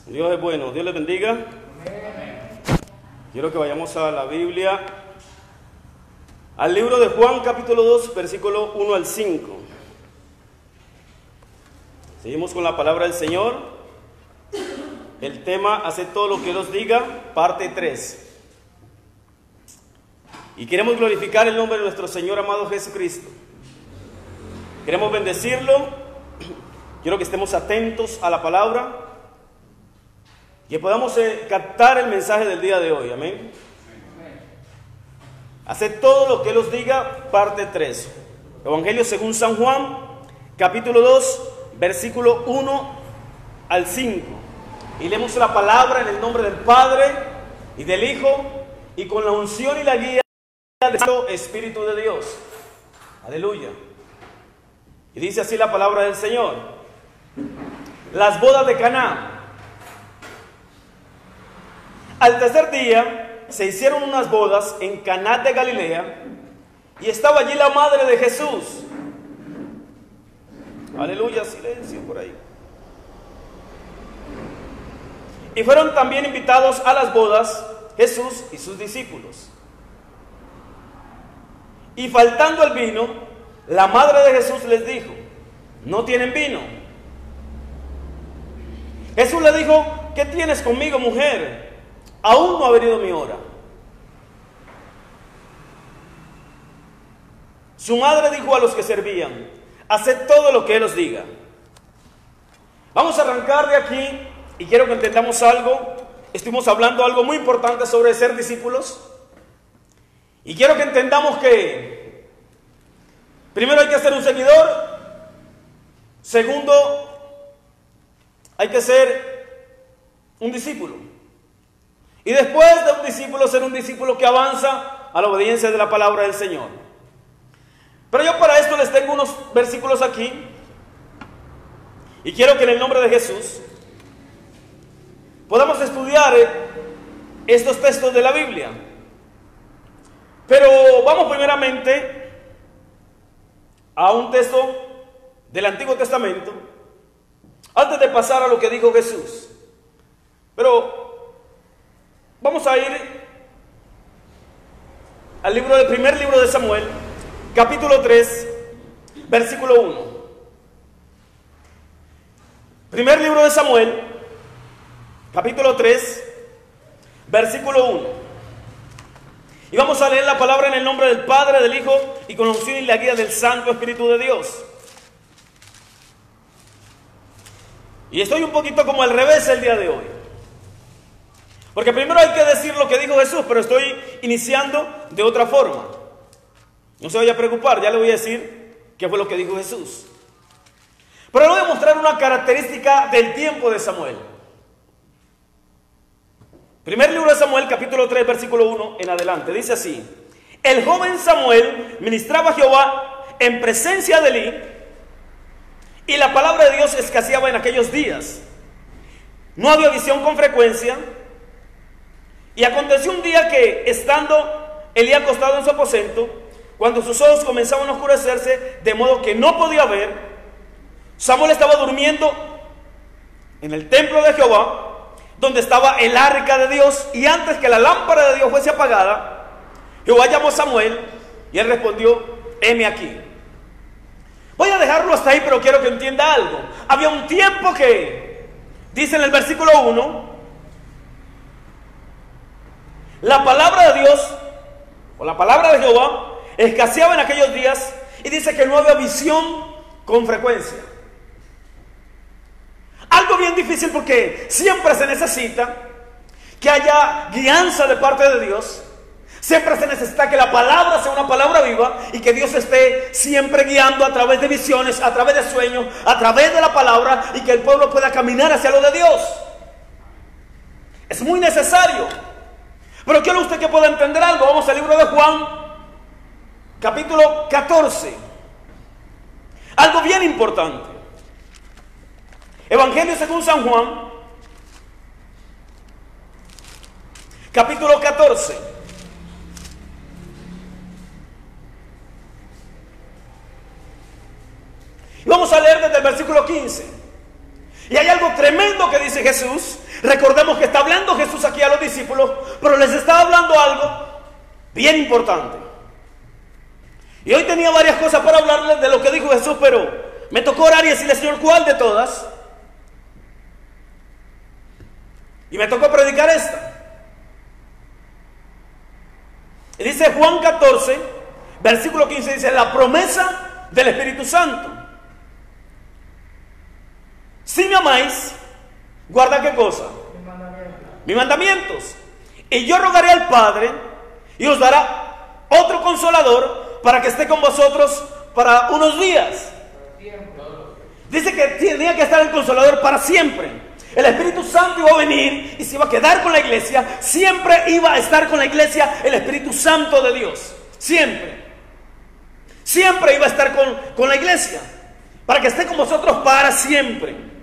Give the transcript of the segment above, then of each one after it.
Dios es bueno. Dios les bendiga. Amén. Quiero que vayamos a la Biblia, al libro de Juan, capítulo 2, versículo 1 al 5. Seguimos con la palabra del Señor. El tema, haced todo lo que Él os diga, parte 3. Y queremos glorificar el nombre de nuestro Señor amado Jesucristo. Queremos bendecirlo. Quiero que estemos atentos a la palabra, que podamos captar el mensaje del día de hoy. Amén. Haced todo lo que Él os diga, parte 3. Evangelio según San Juan, capítulo 2, versículo 1 al 5. Y leemos la palabra en el nombre del Padre y del Hijo, y con la unción y la guía del Espíritu de Dios. Aleluya. Y dice así la palabra del Señor. Las bodas de Caná. Al tercer día se hicieron unas bodas en Caná de Galilea, y estaba allí la madre de Jesús. Aleluya, silencio por ahí. Y fueron también invitados a las bodas Jesús y sus discípulos. Y faltando el vino, la madre de Jesús les dijo: no tienen vino. Jesús le dijo: ¿qué tienes conmigo, mujer? Aún no ha venido mi hora. Su madre dijo a los que servían: haced todo lo que Él os diga. Vamos a arrancar de aquí y quiero que entendamos algo. Estuvimos hablando algo muy importante sobre ser discípulos. Y quiero que entendamos que primero hay que ser un seguidor. Segundo, hay que ser un discípulo. Y después de un discípulo, ser un discípulo que avanza a la obediencia de la palabra del Señor. Pero yo para esto les tengo unos versículos aquí. Y quiero que en el nombre de Jesús podamos estudiar estos textos de la Biblia. Pero vamos primeramente a un texto del Antiguo Testamento, antes de pasar a lo que dijo Jesús. Pero vamos a ir al primer libro de Samuel, capítulo 3, versículo 1. Primer libro de Samuel, capítulo 3, versículo 1. Y vamos a leer la palabra en el nombre del Padre, del Hijo y con la unción y la guía del Santo Espíritu de Dios. Y estoy un poquito como al revés el día de hoy. Porque primero hay que decir lo que dijo Jesús, pero estoy iniciando de otra forma. No se vaya a preocupar, ya le voy a decir qué fue lo que dijo Jesús. Pero le voy a mostrar una característica del tiempo de Samuel. Primer libro de Samuel, capítulo 3, versículo 1 en adelante. Dice así: el joven Samuel ministraba a Jehová en presencia de Elí, y la palabra de Dios escaseaba en aquellos días. No había visión con frecuencia. Y aconteció un día que, estando Elí acostado en su aposento, cuando sus ojos comenzaban a oscurecerse, de modo que no podía ver, Samuel estaba durmiendo en el templo de Jehová, donde estaba el arca de Dios, y antes que la lámpara de Dios fuese apagada, Jehová llamó a Samuel, y él respondió: heme aquí. Voy a dejarlo hasta ahí, pero quiero que entienda algo. Había un tiempo que, dice en el versículo 1, la palabra de Dios, o la palabra de Jehová, escaseaba en aquellos días, y dice que no había visión con frecuencia. Algo bien difícil, porque siempre se necesita que haya guianza de parte de Dios. Siempre se necesita que la palabra sea una palabra viva y que Dios esté siempre guiando a través de visiones, a través de sueños, a través de la palabra, y que el pueblo pueda caminar hacia lo de Dios. Es muy necesario. Pero quiero usted que pueda entender algo. Vamos al libro de Juan, capítulo 14. Algo bien importante. Evangelio según San Juan, capítulo 14. Y vamos a leer desde el versículo 15. Y hay algo tremendo que dice Jesús Recordemos que está hablando Jesús aquí a los discípulos, pero les está hablando algo bien importante. Y hoy tenía varias cosas para hablarles de lo que dijo Jesús, pero me tocó orar y decirle, Señor, ¿cuál de todas? Y me tocó predicar esta. Y dice Juan 14, versículo 15, dice, la promesa del Espíritu Santo. Si me amáis, guarda ¿qué cosa? Mis mandamientos. Y yo rogaré al Padre y os dará otro consolador para que esté con vosotros para unos días. Dice que tenía que estar el consolador para siempre. El Espíritu Santo iba a venir y se iba a quedar con la iglesia. Siempre iba a estar con la iglesia el Espíritu Santo de Dios. Siempre. Siempre iba a estar con la iglesia. Para que esté con vosotros para siempre.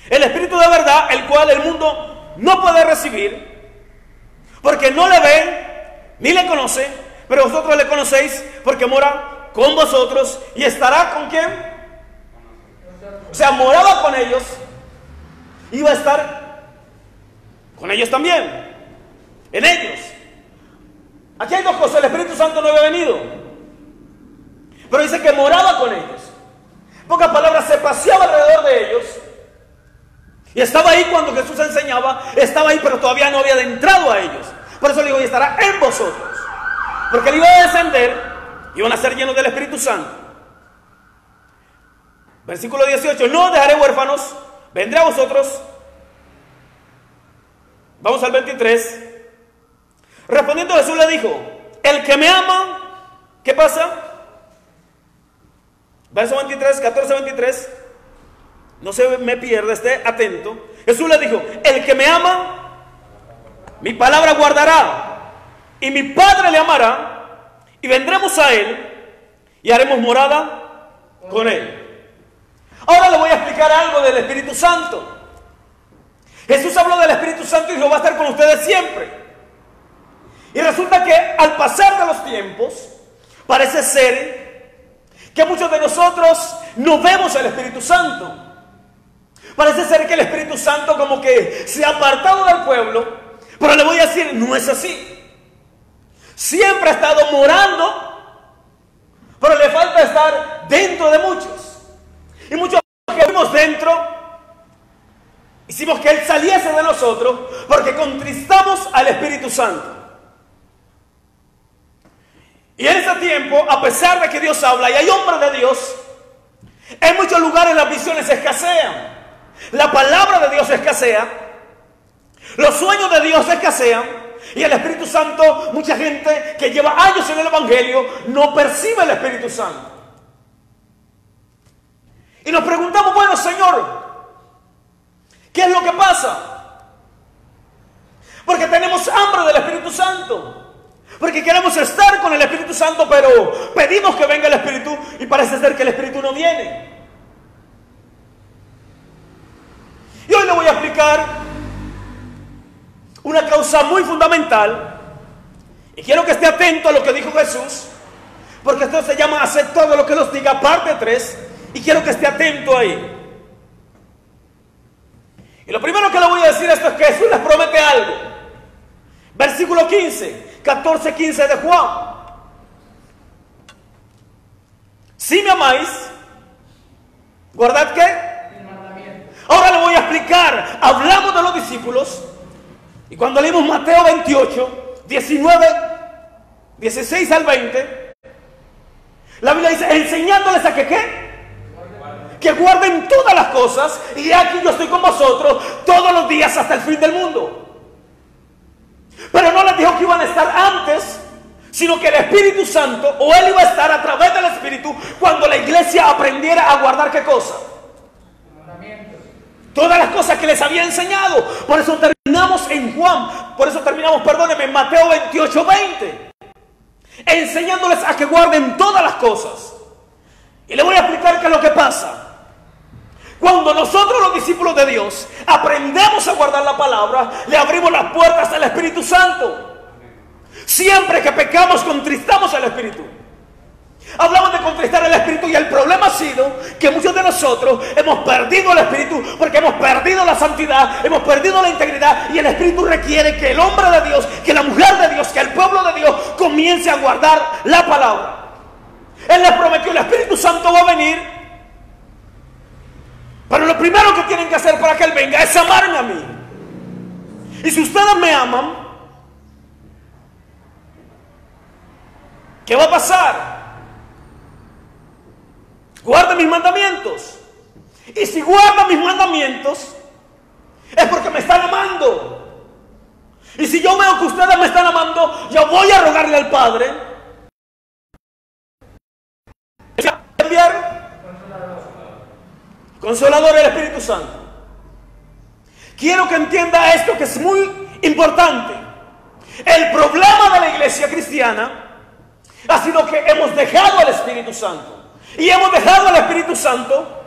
El Espíritu de verdad, el cual el mundo no puede recibir, porque no le ve ni le conoce, pero vosotros le conocéis porque mora con vosotros y estará ¿con quién? O sea, moraba con ellos, iba a estar con ellos también, en ellos. Aquí hay dos cosas, el Espíritu Santo no había venido, pero dice que moraba con ellos. En pocas palabras, se paseaba alrededor de ellos. Y estaba ahí cuando Jesús enseñaba, estaba ahí, pero todavía no había adentrado a ellos. Por eso le digo, y estará en vosotros. Porque él iba a descender, iban a ser llenos del Espíritu Santo. Versículo 18, no os dejaré huérfanos, vendré a vosotros. Vamos al 23. Respondiendo Jesús le dijo, el que me ama, ¿qué pasa? Verso 23, 14, 23. No se me pierda, esté atento. Jesús le dijo, el que me ama, mi palabra guardará, y mi Padre le amará, y vendremos a él, y haremos morada con él. Ahora le voy a explicar algo del Espíritu Santo. Jesús habló del Espíritu Santo y dijo, va a estar con ustedes siempre. Y resulta que al pasar de los tiempos, parece ser que muchos de nosotros no vemos al Espíritu Santo. Parece ser que el Espíritu Santo como que se ha apartado del pueblo, pero le voy a decir, no es así. Siempre ha estado morando, pero le falta estar dentro de muchos. Y muchos que vimos dentro, hicimos que Él saliese de nosotros porque contristamos al Espíritu Santo. Y en ese tiempo, a pesar de que Dios habla y hay hombres de Dios, en muchos lugares las visiones escasean. La palabra de Dios escasea, los sueños de Dios escasean, y el Espíritu Santo, mucha gente que lleva años en el Evangelio no percibe el Espíritu Santo. Y nos preguntamos, bueno, Señor, ¿qué es lo que pasa? Porque tenemos hambre del Espíritu Santo, porque queremos estar con el Espíritu Santo, pero pedimos que venga el Espíritu y parece ser que el Espíritu no viene. Y hoy le voy a explicar una causa muy fundamental. Y quiero que esté atento a lo que dijo Jesús, porque esto se llama hacer todo lo que nos diga, parte 3. Y quiero que esté atento ahí. Y lo primero que le voy a decir esto es que Jesús les promete algo. Versículo 15, 14, 15 de Juan. Si me amáis, guardad ¿qué? Ahora le voy a explicar. Hablamos de los discípulos y cuando leímos Mateo 28, 19, 16 al 20, la Biblia dice, enseñándoles a que ¿qué? Que guarden todas las cosas, y aquí yo estoy con vosotros todos los días hasta el fin del mundo. Pero no les dijo que iban a estar antes, sino que el Espíritu Santo, o Él iba a estar a través del Espíritu, cuando la iglesia aprendiera a guardar ¿qué cosa? Todas las cosas que les había enseñado. Por eso terminamos en Juan, por eso terminamos, perdónenme, en Mateo 28, 20. Enseñándoles a que guarden todas las cosas. Y le voy a explicar qué es lo que pasa. Cuando nosotros los discípulos de Dios aprendemos a guardar la palabra, le abrimos las puertas al Espíritu Santo. Siempre que pecamos, contristamos al Espíritu. Hablamos de contristar el Espíritu y el problema ha sido que muchos de nosotros hemos perdido el Espíritu porque hemos perdido la santidad, hemos perdido la integridad, y el Espíritu requiere que el hombre de Dios, que la mujer de Dios, que el pueblo de Dios comience a guardar la palabra. Él les prometió, el Espíritu Santo va a venir, pero lo primero que tienen que hacer para que Él venga es amarme a mí. Y si ustedes me aman, ¿qué va a pasar? Guarden mis mandamientos. Y si guardan mis mandamientos, es porque me están amando. Y si yo veo que ustedes me están amando, yo voy a rogarle al Padre enviar Consolador, el Espíritu Santo. Quiero que entienda esto, que es muy importante. El problema de la iglesia cristiana ha sido que hemos dejado al Espíritu Santo. Y hemos dejado al Espíritu Santo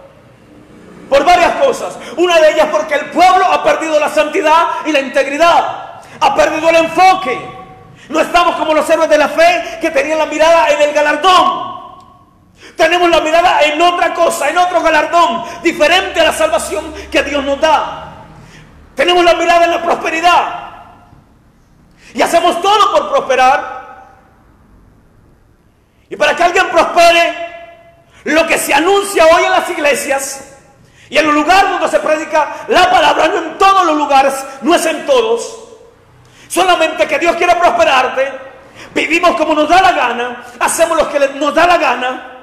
por varias cosas. Una de ellas porque el pueblo ha perdido la santidad y la integridad. Ha perdido el enfoque. No estamos como los héroes de la fe que tenían la mirada en el galardón. Tenemos la mirada en otra cosa, en otro galardón, diferente a la salvación que Dios nos da. Tenemos la mirada en la prosperidad. Y hacemos todo por prosperar. Y para que alguien prospere, lo que se anuncia hoy en las iglesias y en los lugares donde se predica la palabra, no en todos los lugares, no es en todos, solamente que Dios quiere prosperarte, vivimos como nos da la gana, hacemos lo que nos da la gana,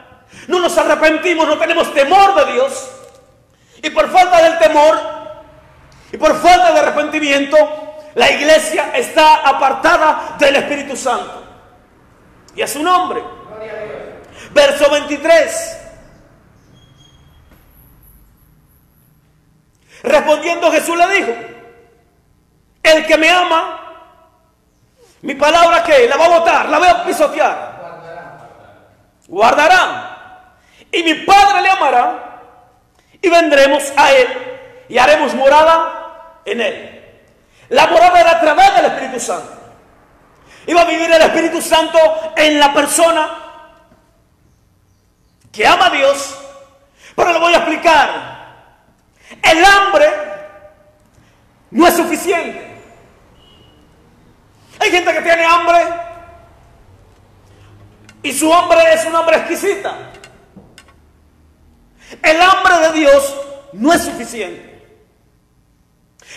no nos arrepentimos, no tenemos temor de Dios, y por falta del temor y por falta de arrepentimiento, la iglesia está apartada del Espíritu Santo. Y a su nombre. Verso 23. Respondiendo Jesús le dijo: el que me ama, mi palabra que la va a botar, la va a pisotear. Guardará. Y mi Padre le amará, y vendremos a él y haremos morada en él. La morada era a través del Espíritu Santo. Iba a vivir el Espíritu Santo en la persona que ama a Dios. Pero le voy a explicar. El hambre no es suficiente. Hay gente que tiene hambre y su hambre es una hambre exquisita. El hambre de Dios no es suficiente.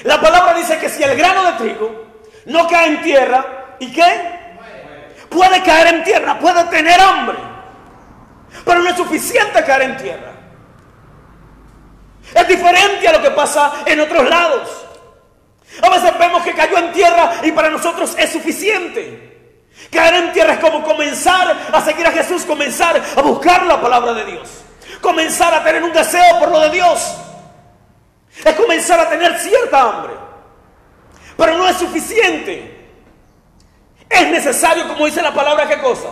La palabra dice que si el grano de trigo no cae en tierra, ¿y qué? Puede caer en tierra, puede tener hambre, pero no es suficiente caer en tierra. Es diferente a lo que pasa en otros lados. A veces vemos que cayó en tierra y para nosotros es suficiente. Caer en tierra es como comenzar a seguir a Jesús, comenzar a buscar la palabra de Dios, comenzar a tener un deseo por lo de Dios. Es comenzar a tener cierta hambre, pero no es suficiente. Es necesario, como dice la palabra, ¿qué cosa?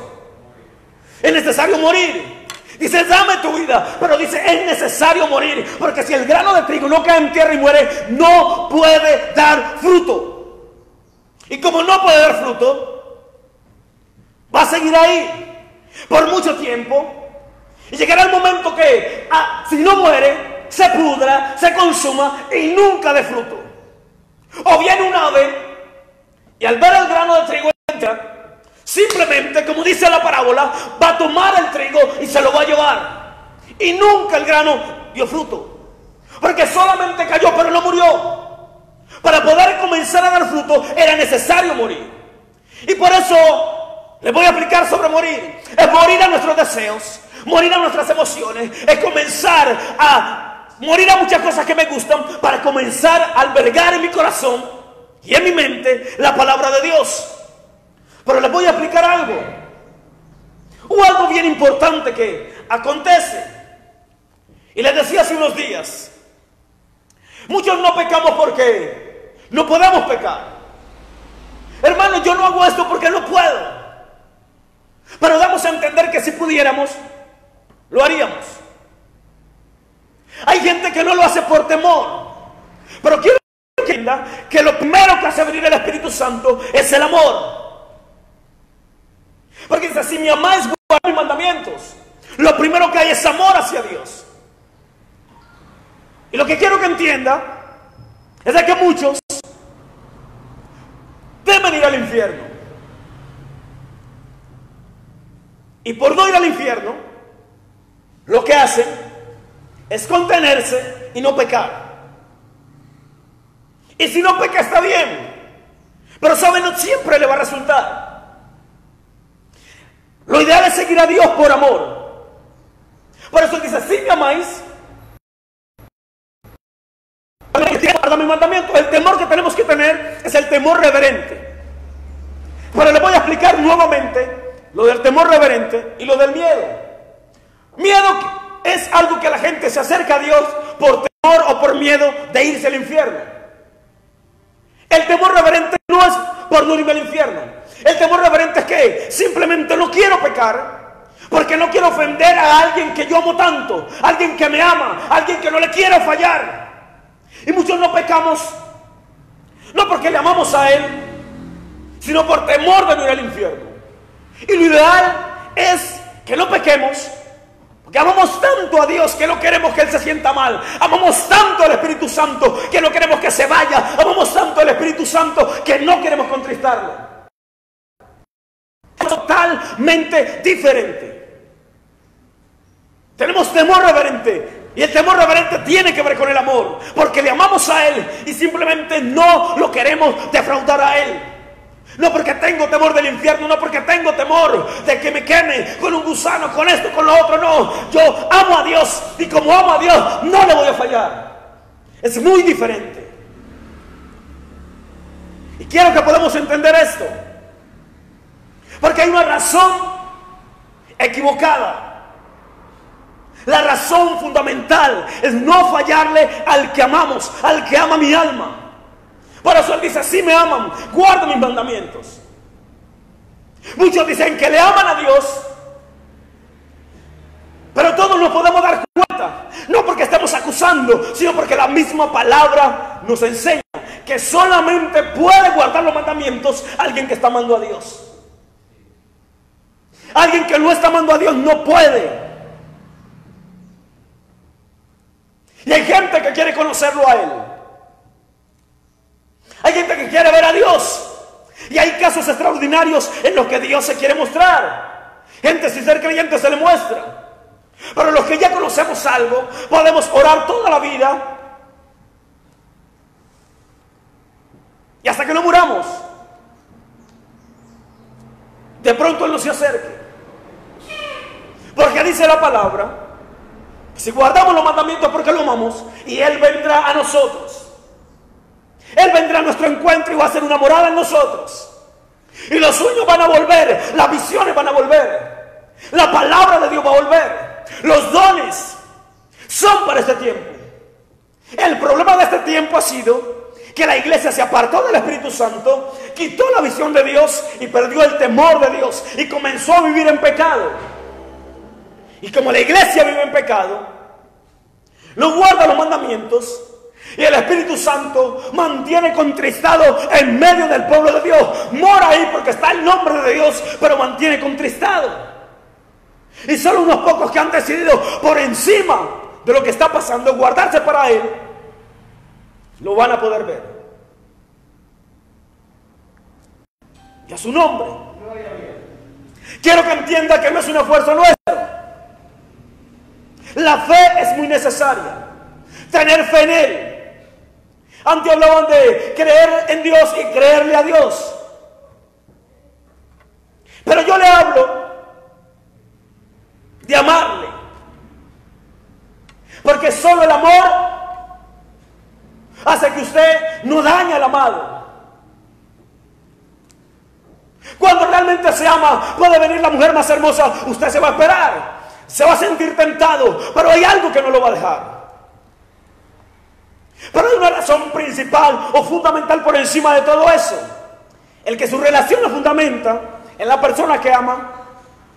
Es necesario morir. Dice, dame tu vida, pero dice, es necesario morir, porque si el grano de trigo no cae en tierra y muere, no puede dar fruto. Y como no puede dar fruto, va a seguir ahí por mucho tiempo, y llegará el momento que, si no muere, se pudra, se consuma y nunca dé fruto. O viene un ave y al ver el grano de trigo entra, simplemente, como dice la parábola, va a tomar el trigo y se lo va a llevar. Y nunca el grano dio fruto, porque solamente cayó pero no murió. Para poder comenzar a dar fruto era necesario morir. Y por eso les voy a explicar sobre morir. Es morir a nuestros deseos, morir a nuestras emociones, es comenzar a morir a muchas cosas que me gustan para comenzar a albergar en mi corazón y en mi mente la palabra de Dios. Pero les voy a explicar algo. Hubo algo bien importante que acontece. Y les decía hace unos días, muchos no pecamos porque no podemos pecar. Hermano, yo no hago esto porque no puedo. Pero damos a entender que si pudiéramos, lo haríamos. Hay gente que no lo hace por temor. Pero quiero que entienda que lo primero que hace venir el Espíritu Santo es el amor. Porque dice, si me amáis, guardar mis mandamientos. Lo primero que hay es amor hacia Dios. Y lo que quiero que entienda es de que muchos temen ir al infierno. Y por no ir al infierno, lo que hacen es contenerse y no pecar. Y si no peca está bien, pero saben, no siempre le va a resultar. Lo ideal es seguir a Dios por amor. Por eso dice, si me amáis, guarda mis mandamientos. El temor que tenemos que tener es el temor reverente. Pero les voy a explicar nuevamente lo del temor reverente y lo del miedo. Miedo es algo que la gente se acerca a Dios por temor o por miedo de irse al infierno. El temor reverente no es por no irme al infierno. El temor reverente es que simplemente no quiero pecar porque no quiero ofender a alguien que yo amo tanto, alguien que me ama, alguien que no le quiero fallar. Y muchos no pecamos, no porque le amamos a Él, sino por temor de no ir al infierno. Y lo ideal es que no pequemos, porque amamos tanto a Dios que no queremos que Él se sienta mal. Amamos tanto al Espíritu Santo que no queremos que se vaya. Amamos tanto al Espíritu Santo que no queremos contristarlo. Es totalmente diferente. Tenemos temor reverente. Y el temor reverente tiene que ver con el amor, porque le amamos a Él y simplemente no lo queremos defraudar a Él. No porque tengo temor del infierno, no porque tengo temor de que me queme con un gusano, con esto, con lo otro, no. Yo amo a Dios y como amo a Dios no le voy a fallar. Es muy diferente. Y quiero que podamos entender esto, porque hay una razón equivocada. La razón fundamental es no fallarle al que amamos, al que ama mi alma. Por eso Él dice, si me aman, guarden mis mandamientos. Muchos dicen que le aman a Dios, pero todos nos podemos dar cuenta, no porque estemos acusando, sino porque la misma palabra nos enseña que solamente puede guardar los mandamientos alguien que está amando a Dios. Alguien que no está amando a Dios no puede. Y hay gente que quiere conocerlo a Él. Hay gente que quiere ver a Dios. Y hay casos extraordinarios en los que Dios se quiere mostrar. Gente sin ser creyente se le muestra. Pero los que ya conocemos algo, podemos orar toda la vida. Y hasta que no muramos, de pronto Él no se acerque. Porque dice la palabra, si guardamos los mandamientos porque lo amamos, y Él vendrá a nosotros. Él vendrá a nuestro encuentro y va a hacer una morada en nosotros. Y los sueños van a volver, las visiones van a volver, la palabra de Dios va a volver. Los dones son para este tiempo. El problema de este tiempo ha sido que la iglesia se apartó del Espíritu Santo, quitó la visión de Dios y perdió el temor de Dios y comenzó a vivir en pecado. Y como la iglesia vive en pecado, no guarda los mandamientos, y el Espíritu Santo mantiene contristado en medio del pueblo de Dios. Mora ahí porque está el nombre de Dios, pero mantiene contristado. Y solo unos pocos que han decidido por encima de lo que está pasando guardarse para Él, lo van a poder ver. Y a su nombre. Quiero que entienda que no es un esfuerzo nuestro. La fe es muy necesaria. Tener fe en Él. Antes hablaban de creer en Dios y creerle a Dios. Pero yo le hablo de amarle. Porque solo el amor hace que usted no dañe al amado. Cuando realmente se ama, puede venir la mujer más hermosa, usted se va a esperar, se va a sentir tentado, pero hay algo que no lo va a dejar. Pero hay una razón principal o fundamental por encima de todo eso. El que su relación la fundamenta en la persona que ama,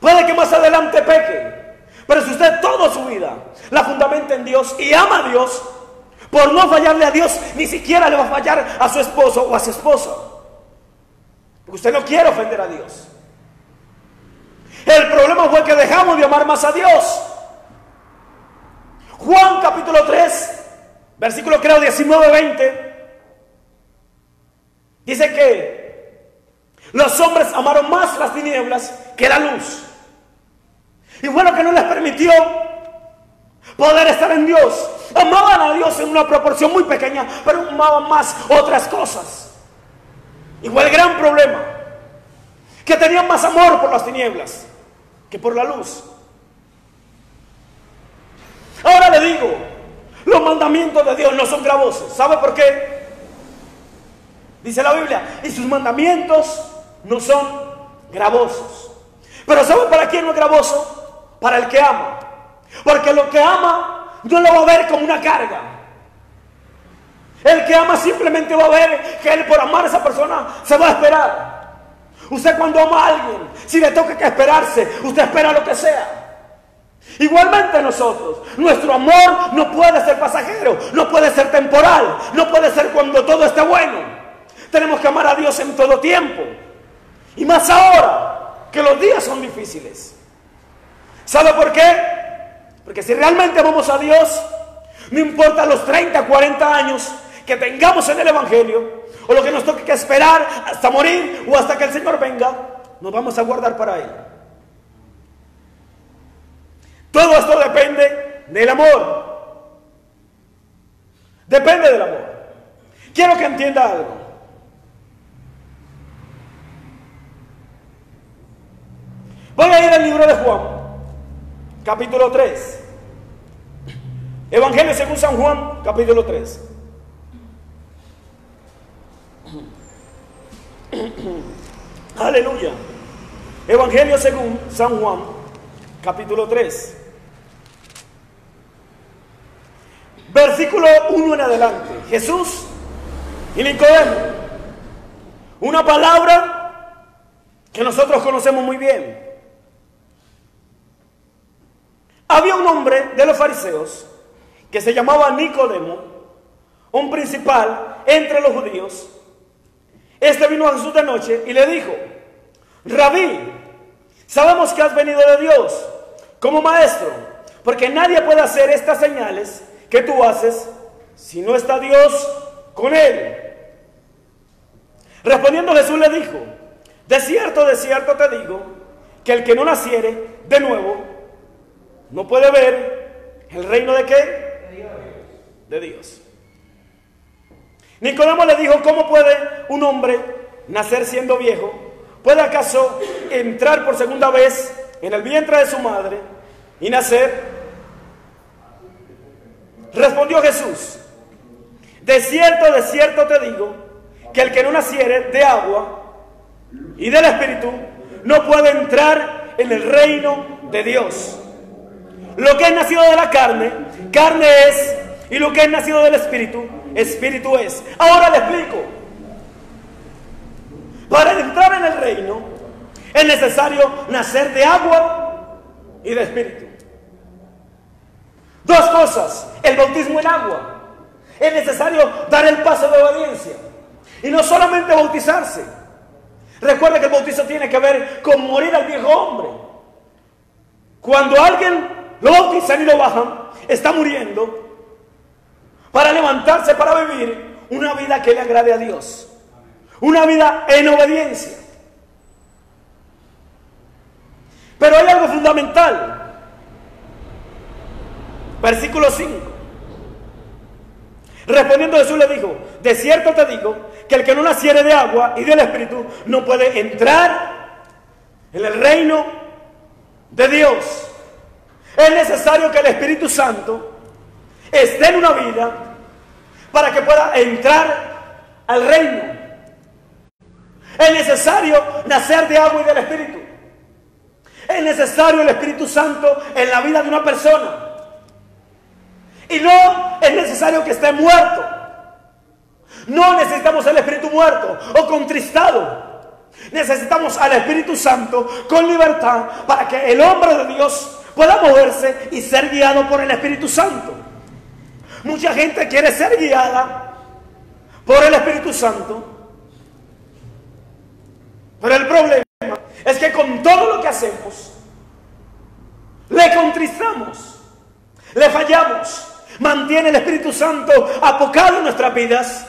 puede que más adelante peque. Pero si usted toda su vida la fundamenta en Dios y ama a Dios, por no fallarle a Dios, ni siquiera le va a fallar a su esposo o a su esposa. Porque usted no quiere ofender a Dios. El problema fue que dejamos de amar más a Dios. Juan capítulo 3, versículo creo 19-20, dice que los hombres amaron más las tinieblas que la luz. Y fue lo que no les permitió poder estar en Dios. Amaban a Dios en una proporción muy pequeña, pero amaban más otras cosas. Y fue el gran problema, que tenían más amor por las tinieblas que por la luz. Ahora le digo, los mandamientos de Dios no son gravosos. ¿Sabe por qué? Dice la Biblia, y sus mandamientos no son gravosos. Pero ¿sabe para quién no es gravoso? Para el que ama. Porque lo que ama no lo va a ver como una carga. El que ama simplemente va a ver que él, por amar a esa persona, se va a esperar. Usted cuando ama a alguien, si le toca que esperarse, usted espera lo que sea. Igualmente nosotros, nuestro amor no puede ser pasajero, no puede ser temporal, no puede ser cuando todo esté bueno. Tenemos que amar a Dios en todo tiempo, y más ahora que los días son difíciles. ¿Sabe por qué? Porque si realmente amamos a Dios, no importa los 30, 40 años que tengamos en el Evangelio, o lo que nos toque que esperar hasta morir o hasta que el Señor venga, nos vamos a guardar para Él. Todo esto depende del amor. Depende del amor. Quiero que entienda algo. Voy a ir al libro de Juan, capítulo 3. Evangelio según San Juan, capítulo 3. Aleluya. Evangelio según San Juan, capítulo 3. Versículo 1 en adelante. Jesús y Nicodemo. Una palabra que nosotros conocemos muy bien. Había un hombre de los fariseos que se llamaba Nicodemo, un principal entre los judíos. Este vino a Jesús de noche y le dijo: Rabí, sabemos que has venido de Dios como maestro, porque nadie puede hacer estas señales que tú haces si no está Dios con él. Respondiendo Jesús le dijo: de cierto te digo, que el que no naciere de nuevo no puede ver el reino de ¿qué? De Dios. Nicodemo le dijo: ¿cómo puede un hombre nacer siendo viejo? ¿Puede acaso entrar por segunda vez en el vientre de su madre y nacer? Respondió Jesús: de cierto te digo, que el que no naciere de agua y del Espíritu no puede entrar en el reino de Dios. Lo que es nacido de la carne, carne es, y lo que es nacido del Espíritu, Espíritu es. Ahora le explico. Para entrar en el reino es necesario nacer de agua y de Espíritu. Dos cosas: el bautismo en agua. Es necesario dar el paso de obediencia y no solamente bautizarse. Recuerda que el bautizo tiene que ver con morir al viejo hombre. Cuando alguien lo bautizan y lo bajan, está muriendo para levantarse, para vivir una vida que le agrade a Dios, una vida en obediencia. Pero hay algo fundamental. Versículo 5. Respondiendo Jesús le dijo: de cierto te digo, que el que no naciere de agua y del Espíritu no puede entrar en el reino de Dios. Es necesario que el Espíritu Santo esté en una vida para que pueda entrar al reino. Es necesario nacer de agua y del Espíritu. Es necesario el Espíritu Santo en la vida de una persona. Y no es necesario que esté muerto. No necesitamos el Espíritu muerto o contristado. Necesitamos al Espíritu Santo con libertad para que el hombre de Dios pueda moverse y ser guiado por el Espíritu Santo. Mucha gente quiere ser guiada por el Espíritu Santo, pero el problema es que con todo lo que que hacemos, le contristamos, le fallamos, mantiene el Espíritu Santo apocado en nuestras vidas,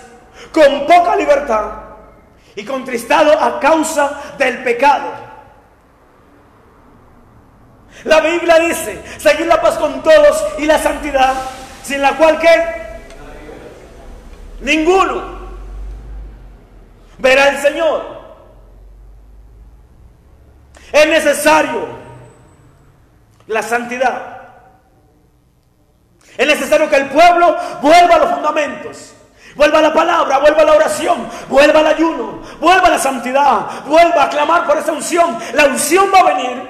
con poca libertad y contristado a causa del pecado. La Biblia dice: seguid la paz con todos y la santidad, sin la cual ¿qué? Ninguno verá al Señor. Es necesario la santidad. Es necesario que el pueblo vuelva a los fundamentos, vuelva a la palabra, vuelva a la oración, vuelva al ayuno, vuelva a la santidad, vuelva a clamar por esa unción. La unción va a venir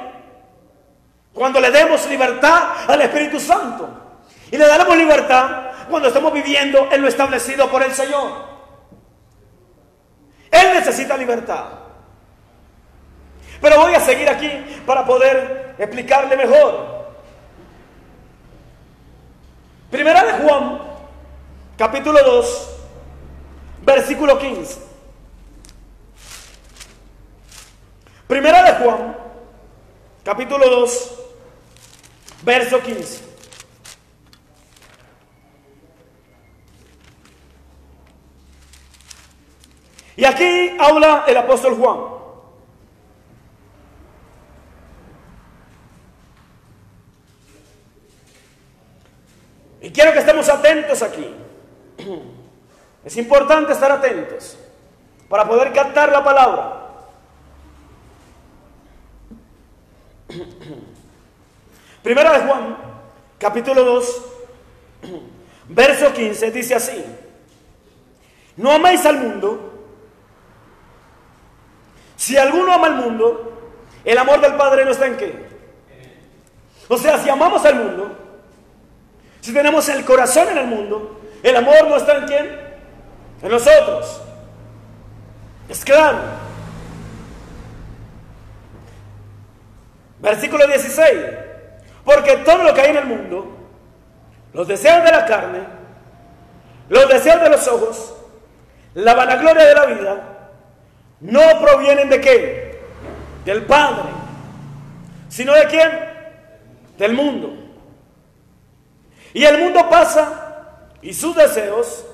cuando le demos libertad al Espíritu Santo. Y le daremos libertad cuando estemos viviendo en lo establecido por el Señor. Él necesita libertad. Pero voy a seguir aquí para poder explicarle mejor. Primera de Juan, capítulo 2, versículo 15. Primera de Juan, capítulo 2, verso 15. Y aquí habla el apóstol Juan. Y quiero que estemos atentos aquí. Es importante estar atentos para poder captar la palabra. Primera de Juan, capítulo 2, verso 15, dice así: no améis al mundo. Si alguno ama al mundo, el amor del Padre no está en qué. O sea, si amamos al mundo, si tenemos el corazón en el mundo, el amor no está en quién, en nosotros. Es claro. Versículo 16: porque todo lo que hay en el mundo, los deseos de la carne, los deseos de los ojos, la vanagloria de la vida, no provienen de qué, del Padre, sino de quién, del mundo. Y el mundo pasa y sus deseos,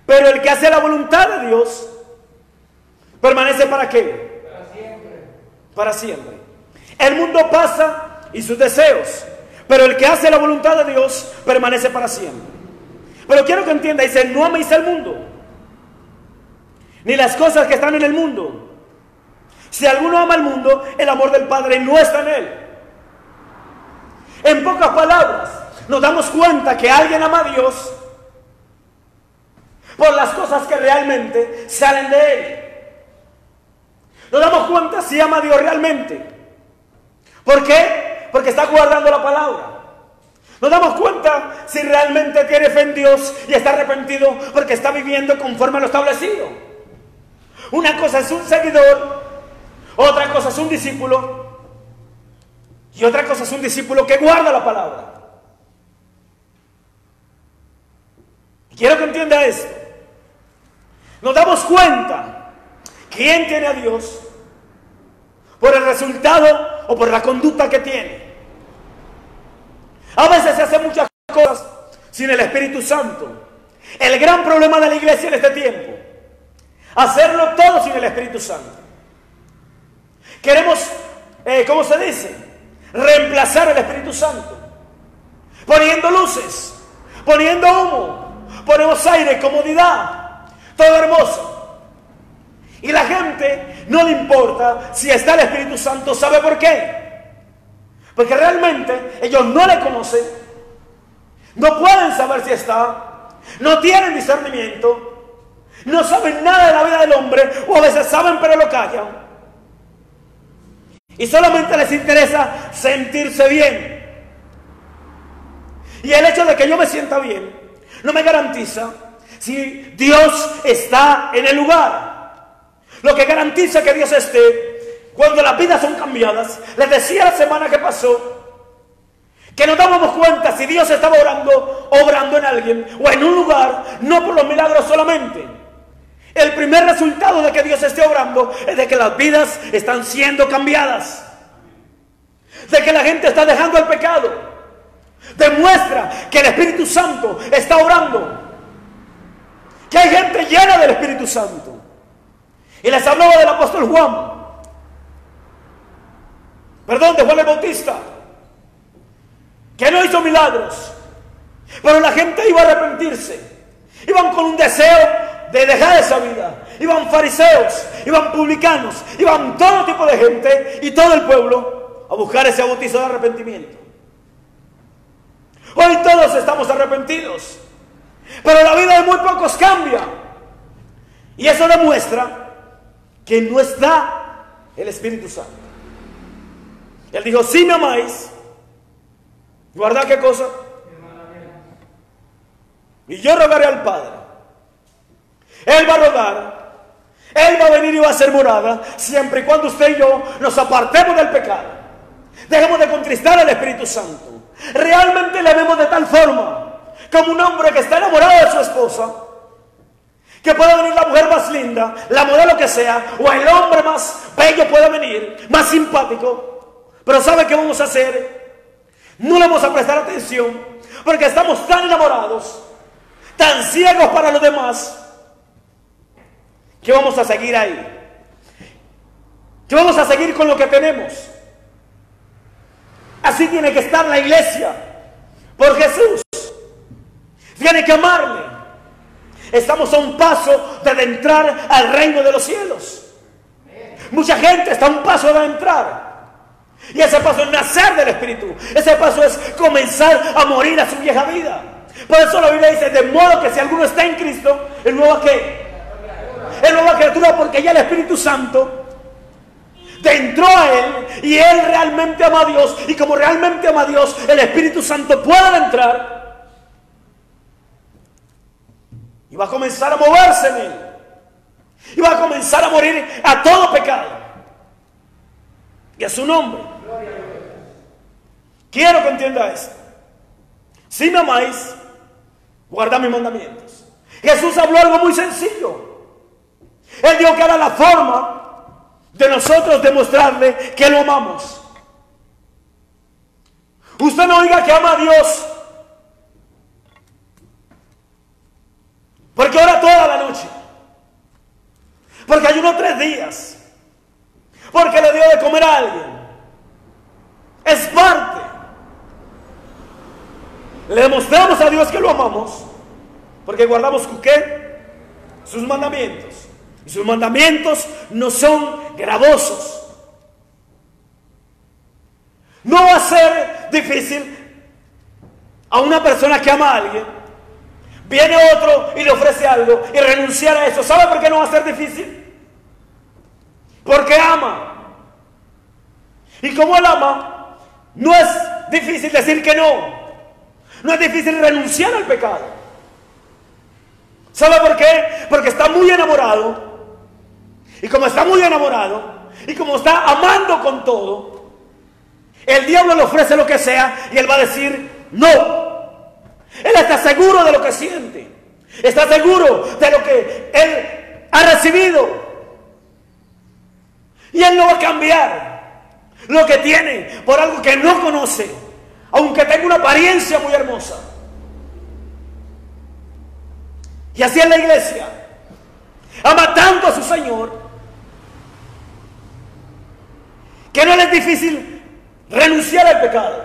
pero el que hace la voluntad de Dios permanece ¿para qué? Para siempre. Para siempre. El mundo pasa y sus deseos, pero el que hace la voluntad de Dios permanece para siempre. Pero quiero que entienda, dice: no améis al mundo, ni las cosas que están en el mundo. Si alguno ama al mundo, el amor del Padre no está en él. En pocas palabras, nos damos cuenta que alguien ama a Dios por las cosas que realmente salen de él. Nos damos cuenta si ama a Dios realmente. ¿Por qué? Porque está guardando la palabra. Nos damos cuenta si realmente tiene fe en Dios y está arrepentido porque está viviendo conforme a lo establecido. Una cosa es un seguidor, otra cosa es un discípulo, y otra cosa es un discípulo que guarda la palabra. Y quiero que entienda esto. Nos damos cuenta quién tiene a Dios por el resultado o por la conducta que tiene. A veces se hacen muchas cosas sin el Espíritu Santo. El gran problema de la iglesia en este tiempo: hacerlo todo sin el Espíritu Santo. Queremos, ¿cómo se dice? Reemplazar el Espíritu Santo, poniendo luces, poniendo humo, ponemos aire, comodidad, todo hermoso. Y la gente no le importa si está el Espíritu Santo. ¿Sabe por qué? Porque realmente ellos no le conocen, no pueden saber si está, no tienen discernimiento, no saben nada de la vida del hombre, o a veces saben pero lo callan. Y solamente les interesa sentirse bien. Y el hecho de que yo me sienta bien no me garantiza si Dios está en el lugar. Lo que garantiza que Dios esté cuando las vidas son cambiadas. Les decía la semana que pasó que nos dábamos cuenta si Dios estaba obrando en alguien o en un lugar, no por los milagros solamente. El primer resultado de que Dios esté obrando es de que las vidas están siendo cambiadas, de que la gente está dejando el pecado. Demuestra que el Espíritu Santo está obrando, que hay gente llena del Espíritu Santo. Y les hablaba del apóstol Juan, de Juan el Bautista, que no hizo milagros, pero la gente iba a arrepentirse. Iban con un deseo de dejar esa vida. Iban fariseos, iban publicanos, iban todo tipo de gente y todo el pueblo a buscar ese bautizo de arrepentimiento. Hoy todos estamos arrepentidos, pero la vida de muy pocos cambia. Y eso demuestra que no está el Espíritu Santo. Él dijo: si me amáis, guardad qué cosa. Y yo rogaré al Padre. Él va a rogar. Él va a venir y va a hacer morada, siempre y cuando usted y yo nos apartemos del pecado. Dejemos de contristar al Espíritu Santo. Realmente le vemos de tal forma, como un hombre que está enamorado de su esposa, que pueda venir la mujer más linda, la modelo que sea, o el hombre más bello pueda venir, más simpático, pero ¿sabe qué vamos a hacer? No le vamos a prestar atención, porque estamos tan enamorados, tan ciegos para los demás, que vamos a seguir ahí, que vamos a seguir con lo que tenemos. Así tiene que estar la iglesia por Jesús. Tiene que amarle. Estamos a un paso de entrar al reino de los cielos. Mucha gente está a un paso de entrar, y ese paso es nacer del Espíritu. Ese paso es comenzar a morir a su vieja vida. Por eso la Biblia dice: de modo que si alguno está en Cristo, ¿el nuevo qué? Es nueva criatura, porque ya el Espíritu Santo entró a él, y él realmente ama a Dios, y como realmente ama a Dios, el Espíritu Santo puede entrar y va a comenzar a moverse en él, y va a comenzar a morir a todo pecado, y a su nombre. Quiero que entienda esto: si me amáis, guardad mis mandamientos. Jesús habló algo muy sencillo. Él dijo que era la forma de nosotros demostrarle que lo amamos. Usted no diga que ama a Dios porque ora toda la noche, porque ayunó 3 días, porque le dio de comer a alguien. Es parte. Le demostramos a Dios que lo amamos porque guardamos ¿qué? Sus mandamientos. Y sus mandamientos no son gravosos. No va a ser difícil a una persona que ama a alguien. Viene otro y le ofrece algo, y renunciar a eso. ¿Sabe por qué no va a ser difícil? Porque ama. Y como él ama, no es difícil decir que no. No es difícil renunciar al pecado. ¿Sabe por qué? Porque está muy enamorado. Y como está muy enamorado, y como está amando con todo, el diablo le ofrece lo que sea, y él va a decir no. Él está seguro de lo que siente, está seguro de lo que él ha recibido, y él no va a cambiar lo que tiene por algo que no conoce, aunque tenga una apariencia muy hermosa. Y así es la iglesia. Ama tanto a su Señor que no le es difícil renunciar al pecado.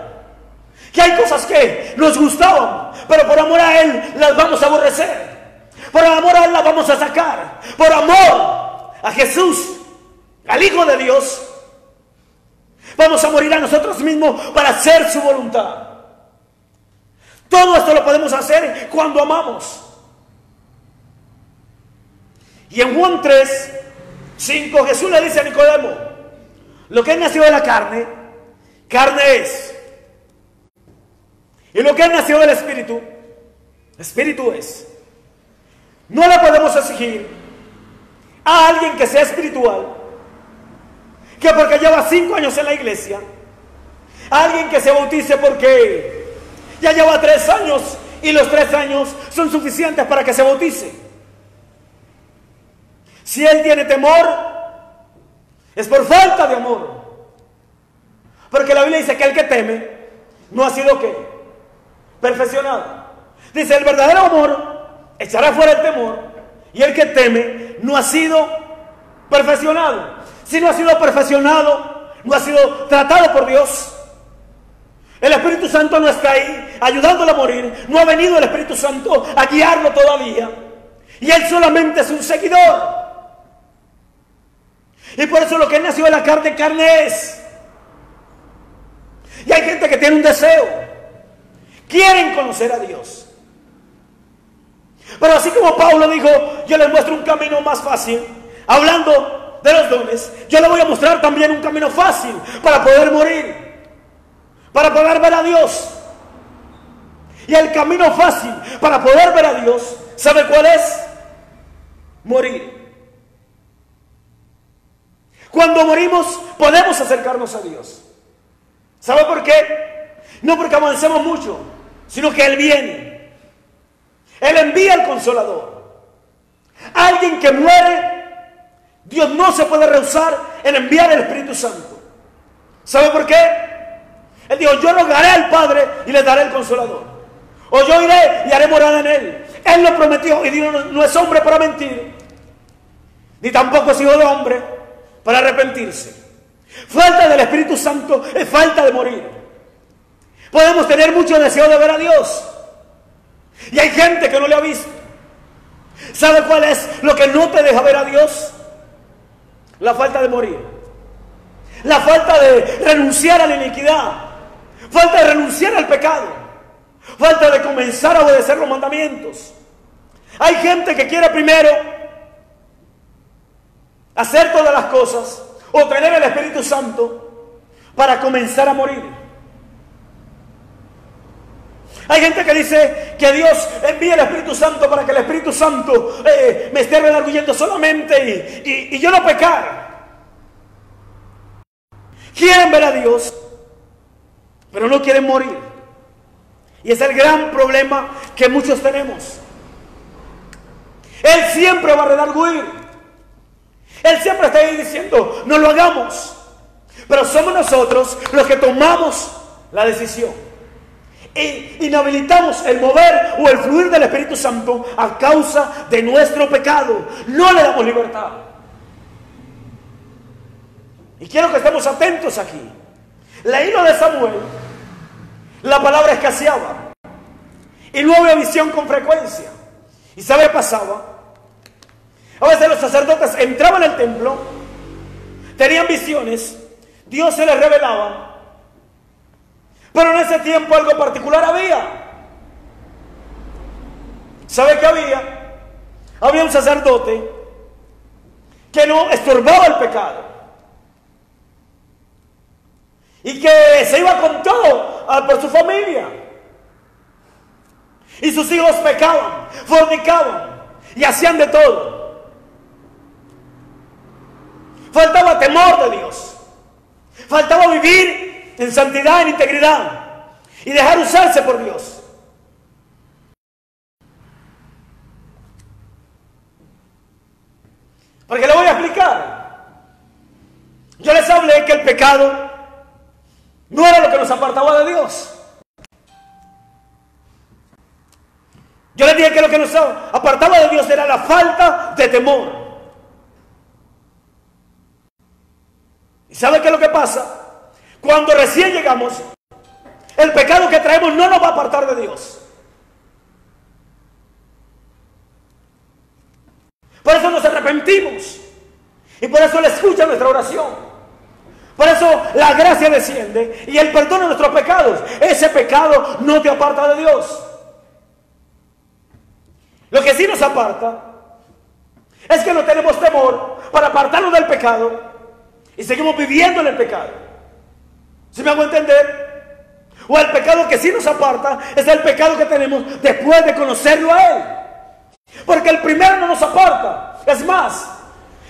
Que hay cosas que nos gustaban, pero por amor a Él las vamos a aborrecer. Por amor a Él las vamos a sacar. Por amor a Jesús, al Hijo de Dios, vamos a morir a nosotros mismos para hacer su voluntad. Todo esto lo podemos hacer cuando amamos. Y en Juan 3:5 Jesús le dice a Nicodemo: lo que es nacido de la carne, carne es. Y lo que es nacido del Espíritu, Espíritu es. No le podemos exigir a alguien que sea espiritual, que porque lleva 5 años en la iglesia, a alguien que se bautice porque ya lleva 3 años y los 3 años son suficientes para que se bautice. Si él tiene temor, es por falta de amor. Porque la Biblia dice que el que teme no ha sido ¿qué? Perfeccionado. Dice, el verdadero amor echará fuera el temor, y el que teme no ha sido perfeccionado. Si no ha sido perfeccionado, no ha sido tratado por Dios. El Espíritu Santo no está ahí ayudándole a morir. No ha venido el Espíritu Santo a guiarlo todavía. Y él solamente es un seguidor. Y por eso lo que nació de la carne, carne es. Y hay gente que tiene un deseo. Quieren conocer a Dios. Pero así como Pablo dijo, yo les muestro un camino más fácil, hablando de los dones, yo le voy a mostrar también un camino fácil para poder morir, para poder ver a Dios. Y el camino fácil para poder ver a Dios, ¿sabe cuál es? Morir. Cuando morimos podemos acercarnos a Dios. ¿Sabe por qué? No porque avancemos mucho, sino que Él viene. Él envía el Consolador. Alguien que muere, Dios no se puede rehusar en enviar el Espíritu Santo. ¿Sabe por qué? Él dijo, yo rogaré al Padre y le daré el Consolador. O yo iré y haré morada en Él. Él lo prometió y Dios no es hombre para mentir, ni tampoco es hijo de hombre para arrepentirse. Falta del Espíritu Santo es falta de morir. Podemos tener mucho deseo de ver a Dios, y hay gente que no le ha visto. ¿Sabe cuál es lo que no te deja ver a Dios? La falta de morir. La falta de renunciar a la iniquidad. Falta de renunciar al pecado. Falta de comenzar a obedecer los mandamientos. Hay gente que quiere primero hacer todas las cosas o tener el Espíritu Santo para comenzar a morir. Hay gente que dice que Dios envía el Espíritu Santo para que el Espíritu Santo me esté redarguyendo solamente y yo no pecar. Quieren ver a Dios, pero no quieren morir. Y es el gran problema que muchos tenemos. Él siempre va a redarguir. Él siempre está ahí diciendo, no lo hagamos. Pero somos nosotros los que tomamos la decisión. E inhabilitamos el mover o el fluir del Espíritu Santo a causa de nuestro pecado. No le damos libertad. Y quiero que estemos atentos aquí. La hilo de Samuel, la palabra escaseaba y no había visión con frecuencia. ¿Y sabe qué pasaba? A veces los sacerdotes entraban al templo, tenían visiones, Dios se les revelaba, pero en ese tiempo algo particular había. ¿Sabe qué había? Había un sacerdote que no estorbaba el pecado y que se iba con todo por su familia. Y sus hijos pecaban, fornicaban y hacían de todo. Faltaba temor de Dios. Faltaba vivir en santidad, en integridad y dejar usarse por Dios. Porque le voy a explicar. Yo les hablé que el pecado no era lo que nos apartaba de Dios. Yo les dije que lo que nos apartaba de Dios era la falta de temor. ¿Y sabe qué es lo que pasa? Cuando recién llegamos, el pecado que traemos no nos va a apartar de Dios. Por eso nos arrepentimos. Y por eso Él escucha nuestra oración. Por eso la gracia desciende y Él perdona nuestros pecados. Ese pecado no te aparta de Dios. Lo que sí nos aparta es que no tenemos temor para apartarnos del pecado y seguimos viviendo en el pecado. ¿Sí me hago entender? O el pecado que sí nos aparta es el pecado que tenemos después de conocerlo a Él. Porque el primero no nos aparta. Es más,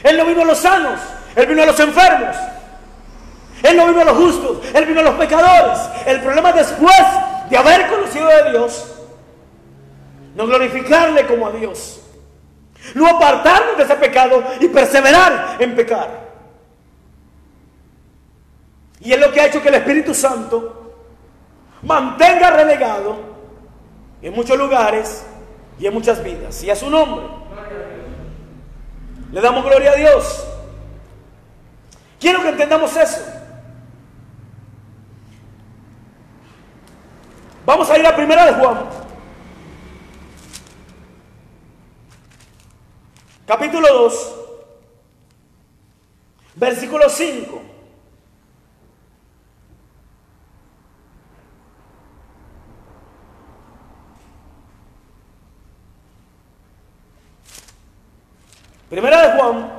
Él no vino a los sanos, Él vino a los enfermos. Él no vino a los justos, Él vino a los pecadores. El problema es después de haber conocido a Dios, no glorificarle como a Dios. No apartarnos de ese pecado y perseverar en pecar. Y es lo que ha hecho que el Espíritu Santo mantenga relegado en muchos lugares y en muchas vidas. Y a su nombre le damos gloria a Dios. Quiero que entendamos eso. Vamos a ir a Primera de Juan, capítulo 2, versículo 5. Primera de Juan,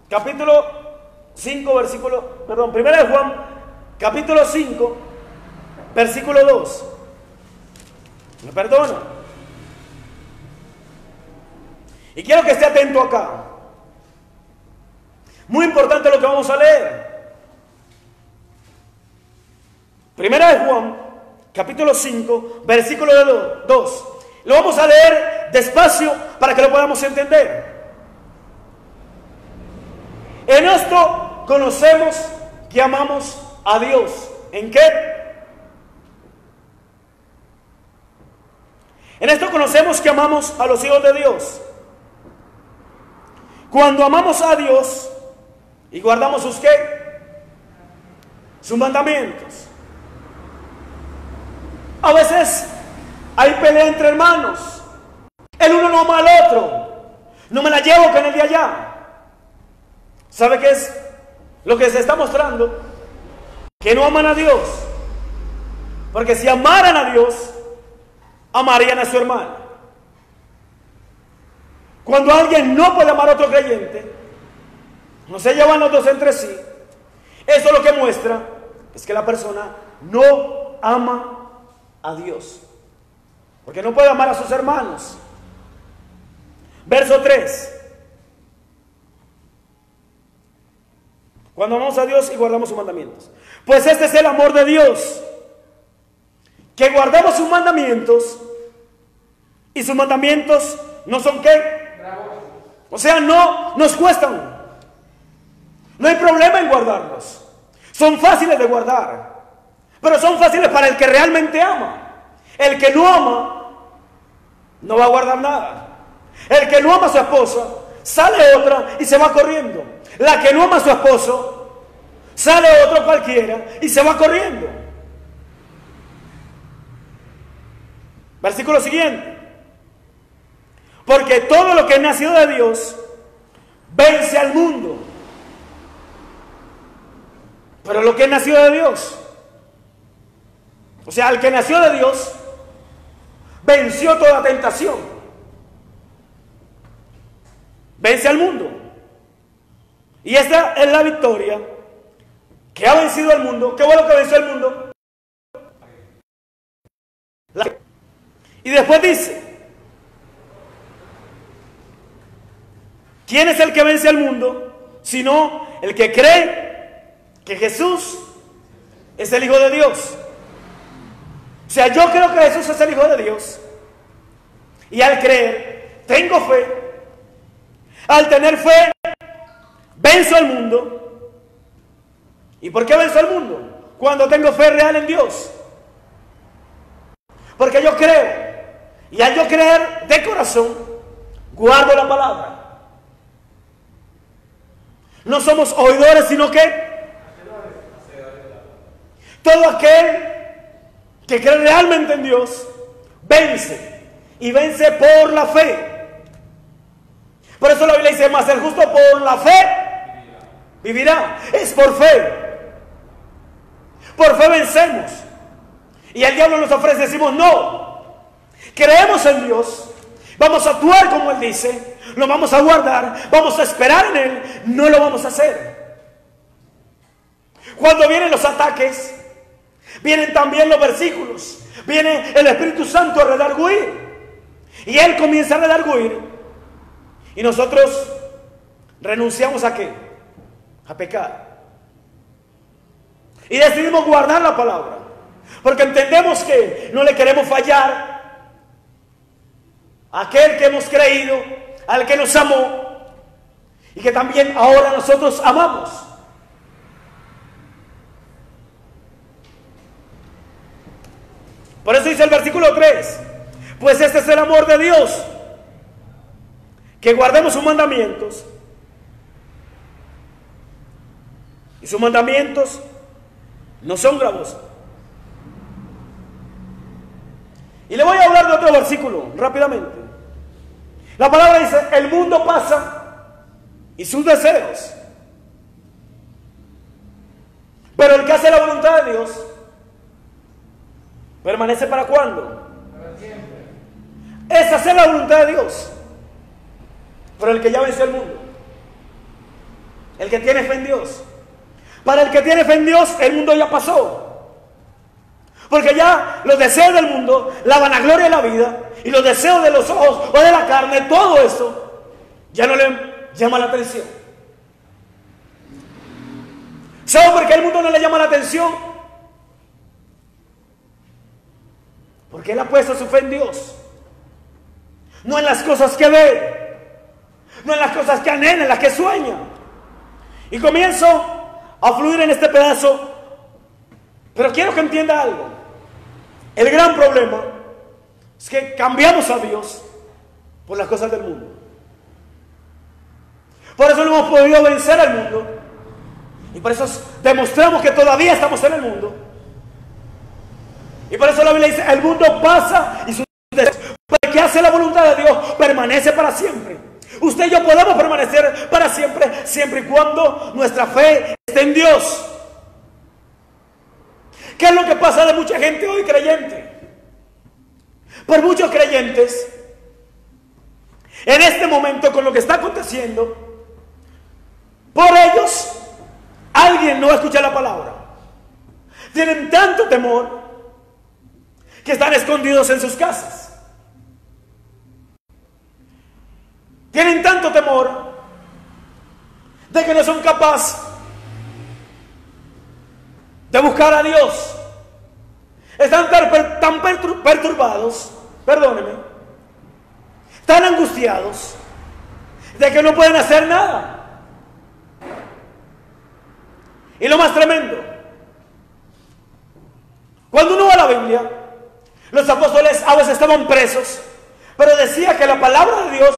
capítulo 5, Primera de Juan, capítulo 5, versículo 2. ¿Me perdona? Y quiero que esté atento acá. Muy importante lo que vamos a leer. Primera de Juan, capítulo 5, versículo 2. Lo vamos a leer despacio para que lo podamos entender. En esto conocemos que amamos a Dios. ¿En qué? En esto conocemos que amamos a los hijos de Dios. Cuando amamos a Dios y guardamos sus ¿qué? Sus mandamientos. A veces hay pelea entre hermanos. El uno no ama al otro. No me la llevo con el de allá. ¿Sabe qué es lo que se está mostrando? Que no aman a Dios. Porque si amaran a Dios, amarían a su hermano. Cuando alguien no puede amar a otro creyente, no se llevan los dos entre sí, eso lo que muestra es que la persona no ama a Dios. Porque no puede amar a sus hermanos. Verso 3. Cuando amamos a Dios y guardamos sus mandamientos. Pues este es el amor de Dios, que guardamos sus mandamientos, y sus mandamientos no son ¿qué? O sea, no nos cuestan. No hay problema en guardarlos. Son fáciles de guardar, pero son fáciles para el que realmente ama. El que no ama no va a guardar nada. El que no ama a su esposa, sale otra y se va corriendo. La que no ama a su esposo, sale otro cualquiera y se va corriendo. Versículo siguiente. Porque todo lo que es nacido de Dios vence al mundo. Pero lo que es nacido de Dios, o sea, el que nació de Dios venció toda tentación. Vence al mundo. Y esta es la victoria que ha vencido al mundo. ¿Qué fue lo que venció al mundo? Y después dice, ¿quién es el que vence al mundo? Sino el que cree que Jesús es el Hijo de Dios. O sea, yo creo que Jesús es el Hijo de Dios. Y al creer, tengo fe. Al tener fe, venzo al mundo. ¿Y por qué venzo al mundo? Cuando tengo fe real en Dios. Porque yo creo. Y al yo creer de corazón, guardo la palabra. No somos oidores, sino que todo aquel que cree realmente en Dios, vence. Y vence por la fe. Por eso la Biblia dice, más el justo por la fe vivirá. Es por fe. Por fe vencemos. Y el diablo nos ofrece, decimos no. Creemos en Dios. Vamos a actuar como Él dice. Lo vamos a guardar. Vamos a esperar en Él. No lo vamos a hacer. Cuando vienen los ataques, vienen también los versículos. Viene el Espíritu Santo a redarguir. Y Él comienza a redarguir. Y nosotros renunciamos ¿a qué? A pecar. Y decidimos guardar la palabra. Porque entendemos que no le queremos fallar a aquel que hemos creído, al que nos amó y que también ahora nosotros amamos. Por eso dice el versículo 3, pues este es el amor de Dios, que guardemos sus mandamientos. Y sus mandamientos no son gravosos. Y le voy a hablar de otro versículo rápidamente. La palabra dice, el mundo pasa y sus deseos, pero el que hace la voluntad de Dios permanece ¿para cuándo? Para siempre. Es hacer la voluntad de Dios. Pero el que ya venció el mundo, el que tiene fe en Dios, para el que tiene fe en Dios, el mundo ya pasó. Porque ya los deseos del mundo, la vanagloria de la vida y los deseos de los ojos o de la carne, todo eso ya no le llama la atención. ¿Saben por qué el mundo no le llama la atención? Porque él ha puesto su fe en Dios, no en las cosas que ve, no en las cosas que anhela, en las que sueña. Y comienzo a fluir en este pedazo, pero quiero que entienda algo. El gran problema es que cambiamos a Dios por las cosas del mundo. Por eso no hemos podido vencer al mundo, y por eso demostramos que todavía estamos en el mundo. Y por eso la Biblia dice, el mundo pasa y sus deseos, pero el que hace la voluntad de Dios permanece para siempre. Usted y yo podemos permanecer para siempre, siempre y cuando nuestra fe esté en Dios. ¿Qué es lo que pasa de mucha gente hoy creyente? Por muchos creyentes, en este momento con lo que está aconteciendo, por ellos, alguien no escucha la palabra. Tienen tanto temor que están escondidos en sus casas. Tienen tanto temor de que no son capaces de buscar a Dios. Están tan perturbados, perdóneme, tan angustiados de que no pueden hacer nada. Y lo más tremendo, cuando uno va a la Biblia, los apóstoles a veces estaban presos, pero decía que la palabra de Dios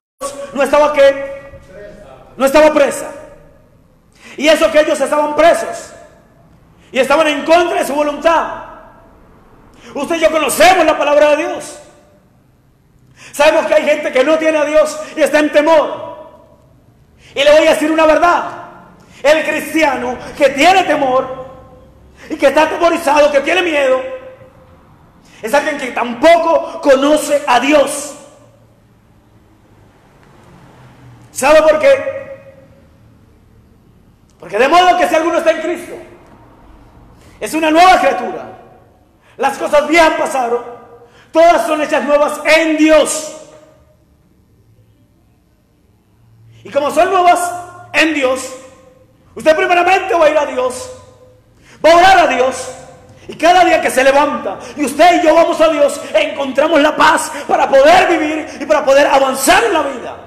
no estaba ¿qué? No estaba presa. Y eso que ellos estaban presos y estaban en contra de su voluntad. Usted y yo conocemos la palabra de Dios. Sabemos que hay gente que no tiene a Dios y está en temor. Y le voy a decir una verdad. El cristiano que tiene temor y que está atemorizado, que tiene miedo, es alguien que tampoco conoce a Dios. ¿Sabe por qué? Porque de modo que si alguno está en Cristo, es una nueva criatura. Las cosas viejas pasaron, todas son hechas nuevas en Dios. Y como son nuevas en Dios, usted primeramente va a ir a Dios, va a orar a Dios, y cada día que se levanta y usted y yo vamos a Dios, encontramos la paz para poder vivir y para poder avanzar en la vida.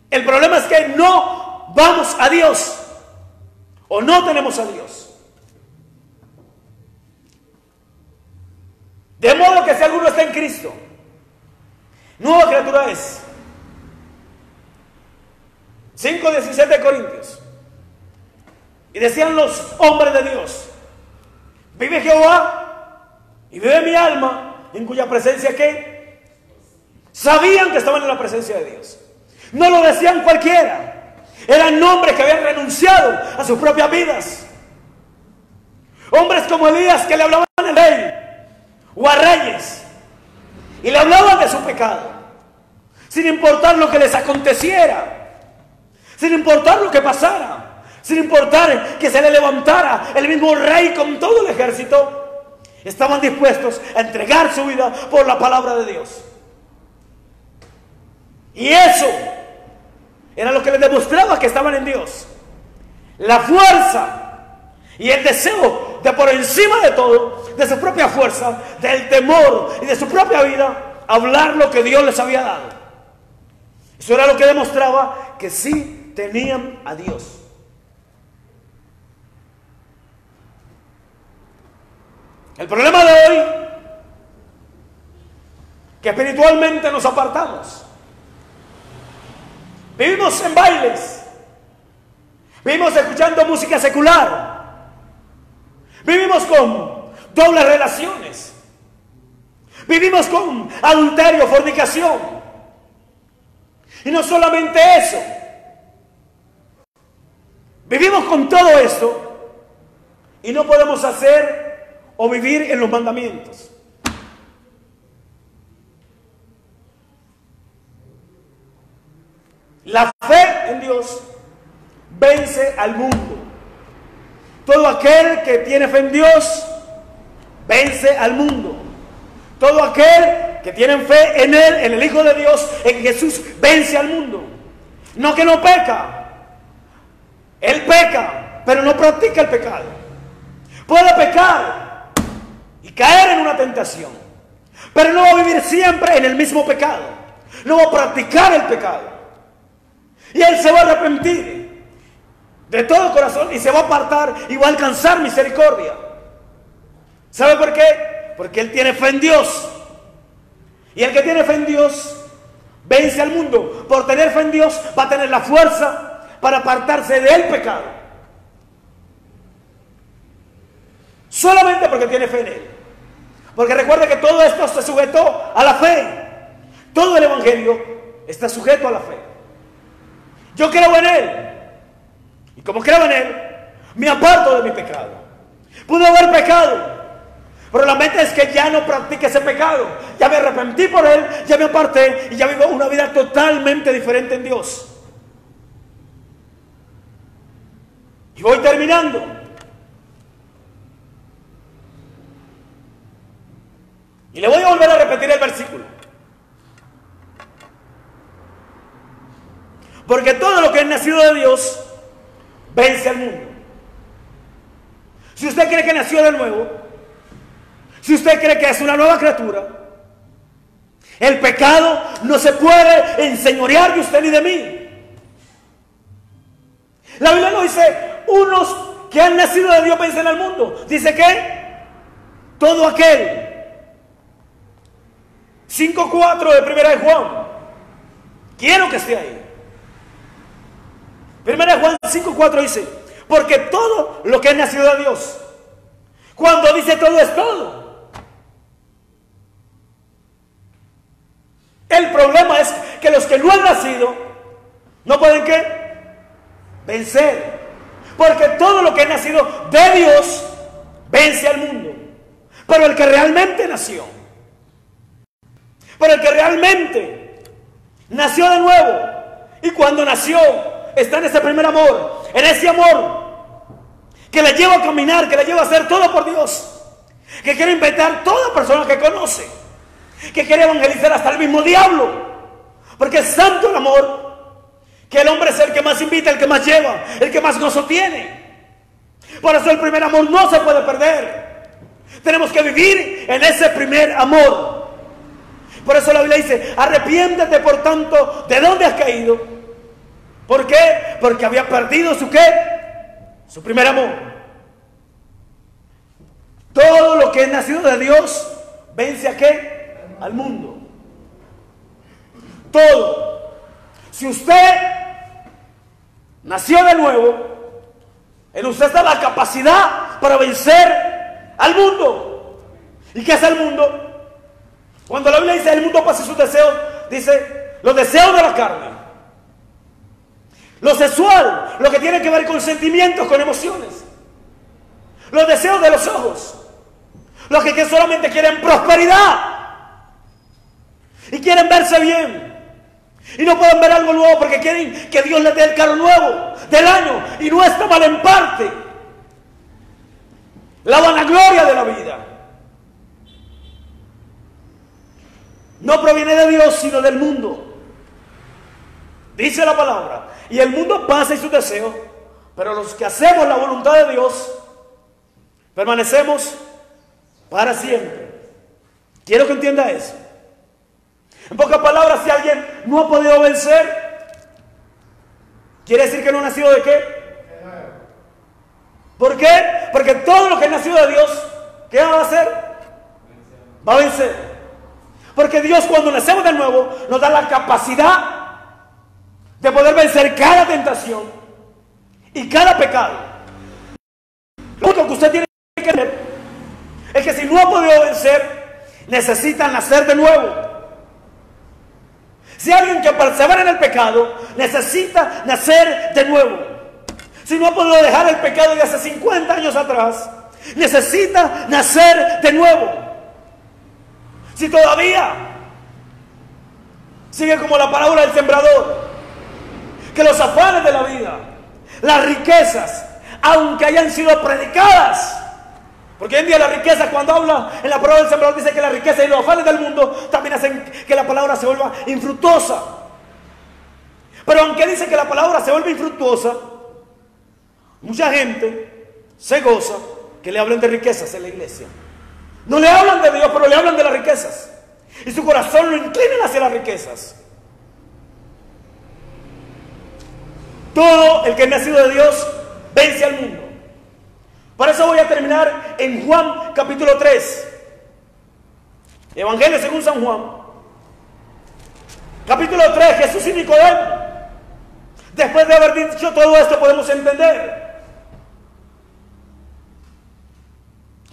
El problema es que no vamos a Dios o no tenemos a Dios. De modo que si alguno está en Cristo, nueva criatura es. 5:17 de Corintios. Y decían los hombres de Dios: vive Jehová y vive mi alma, en cuya presencia ¿qué? Sabían que estaban en la presencia de Dios. No lo decían cualquiera. Eran hombres que habían renunciado a sus propias vidas. Hombres como Elías, que le hablaban al rey o a reyes y le hablaban de su pecado, sin importar lo que les aconteciera, sin importar lo que pasara, sin importar que se le levantara el mismo rey con todo el ejército. Estaban dispuestos a entregar su vida por la palabra de Dios. Y eso era lo que les demostraba que estaban en Dios. La fuerza y el deseo de por encima de todo, de su propia fuerza, del temor y de su propia vida, hablar lo que Dios les había dado. Eso era lo que demostraba que sí tenían a Dios. El problema de hoy, que espiritualmente nos apartamos. Vivimos en bailes. Vivimos escuchando música secular. Vivimos con dobles relaciones. Vivimos con adulterio, fornicación. Y no solamente eso. Vivimos con todo esto y no podemos hacer o vivir en los mandamientos. La fe en Dios vence al mundo. Todo aquel que tiene fe en Dios vence al mundo. Todo aquel que tiene fe en Él, en el Hijo de Dios, en Jesús, vence al mundo. No que no peca. Él peca, pero no practica el pecado. Puede pecar y caer en una tentación, pero no va a vivir siempre en el mismo pecado. No va a practicar el pecado. Y él se va a arrepentir de todo corazón y se va a apartar y va a alcanzar misericordia. ¿Sabe por qué? Porque él tiene fe en Dios. Y el que tiene fe en Dios vence al mundo. Por tener fe en Dios va a tener la fuerza para apartarse del pecado. Solamente porque tiene fe en Él. Porque recuerde que todo esto se sujetó a la fe. Todo el Evangelio está sujeto a la fe. Yo creo en Él. Y como creo en Él, me aparto de mi pecado. Pude haber pecado, pero la meta es que ya no practique ese pecado. Ya me arrepentí por Él, ya me aparté y ya vivo una vida totalmente diferente en Dios. Y voy terminando. Y le voy a volver a repetir el versículo. Porque todo lo que es nacido de Dios vence al mundo. Si usted cree que nació de nuevo, si usted cree que es una nueva criatura, el pecado no se puede enseñorear de usted ni de mí. La Biblia no dice unos que han nacido de Dios vencen al mundo. Dice que todo aquel 5:4 de 1 de Juan. Quiero que esté ahí. 1 de Juan 5:4 dice, porque todo lo que es nacido de Dios. Cuando dice todo es todo. El problema es que los que no han nacido no pueden ¿qué? Vencer. Porque todo lo que es nacido de Dios vence al mundo. Pero el que realmente nació, pero el que realmente nació de nuevo, y cuando nació está en ese primer amor, en ese amor que le lleva a caminar, que le lleva a hacer todo por Dios, que quiere invitar toda persona que conoce, que quiere evangelizar hasta el mismo diablo, porque es santo el amor, que el hombre es el que más invita, el que más lleva, el que más gozo tiene. Por eso el primer amor no se puede perder. Tenemos que vivir en ese primer amor. Por eso la Biblia dice, arrepiéntete por tanto de dónde has caído. ¿Por qué? Porque había perdido su ¿qué? Su primer amor. Todo lo que es nacido de Dios vence a ¿qué? Al mundo. Todo. Si usted nació de nuevo, en usted está la capacidad para vencer al mundo. ¿Y qué es el mundo? Cuando la Biblia dice el mundo pasa sus deseos, dice los deseos de la carne, lo sexual, lo que tiene que ver con sentimientos, con emociones, los deseos de los ojos, los que solamente quieren prosperidad y quieren verse bien y no pueden ver algo nuevo porque quieren que Dios les dé el carro nuevo del año, y no está mal en parte. La vanagloria de la vida no proviene de Dios, sino del mundo. Dice la palabra, y el mundo pasa y sus deseos, pero los que hacemos la voluntad de Dios permanecemos para siempre. Quiero que entienda eso. En pocas palabras, si alguien no ha podido vencer, quiere decir que no ha nacido ¿de qué? ¿Por qué? Porque todo lo que ha nacido de Dios, ¿qué va a hacer? Va a vencer. Porque Dios, cuando nacemos de nuevo, nos da la capacidad de poder vencer cada tentación y cada pecado. Lo único que usted tiene que ver es que si no ha podido vencer, necesita nacer de nuevo. Si alguien que persevera en el pecado, necesita nacer de nuevo. Si no ha podido dejar el pecado de hace 50 años atrás, necesita nacer de nuevo. Si todavía sigue como la parábola del sembrador, que los afanes de la vida, las riquezas, aunque hayan sido predicadas, porque hoy en día la riqueza, cuando habla en la parábola del sembrador, dice que la riqueza y los afanes del mundo también hacen que la palabra se vuelva infructuosa. Pero aunque dice que la palabra se vuelve infructuosa, mucha gente se goza que le hablen de riquezas en la iglesia. No le hablan de Dios, pero le hablan de las riquezas. Y su corazón lo inclinan hacia las riquezas. Todo el que es nacido de Dios vence al mundo. Por eso voy a terminar en Juan capítulo 3. Evangelio según San Juan. Capítulo 3, Jesús y Nicodemo. Después de haber dicho todo esto, podemos entender.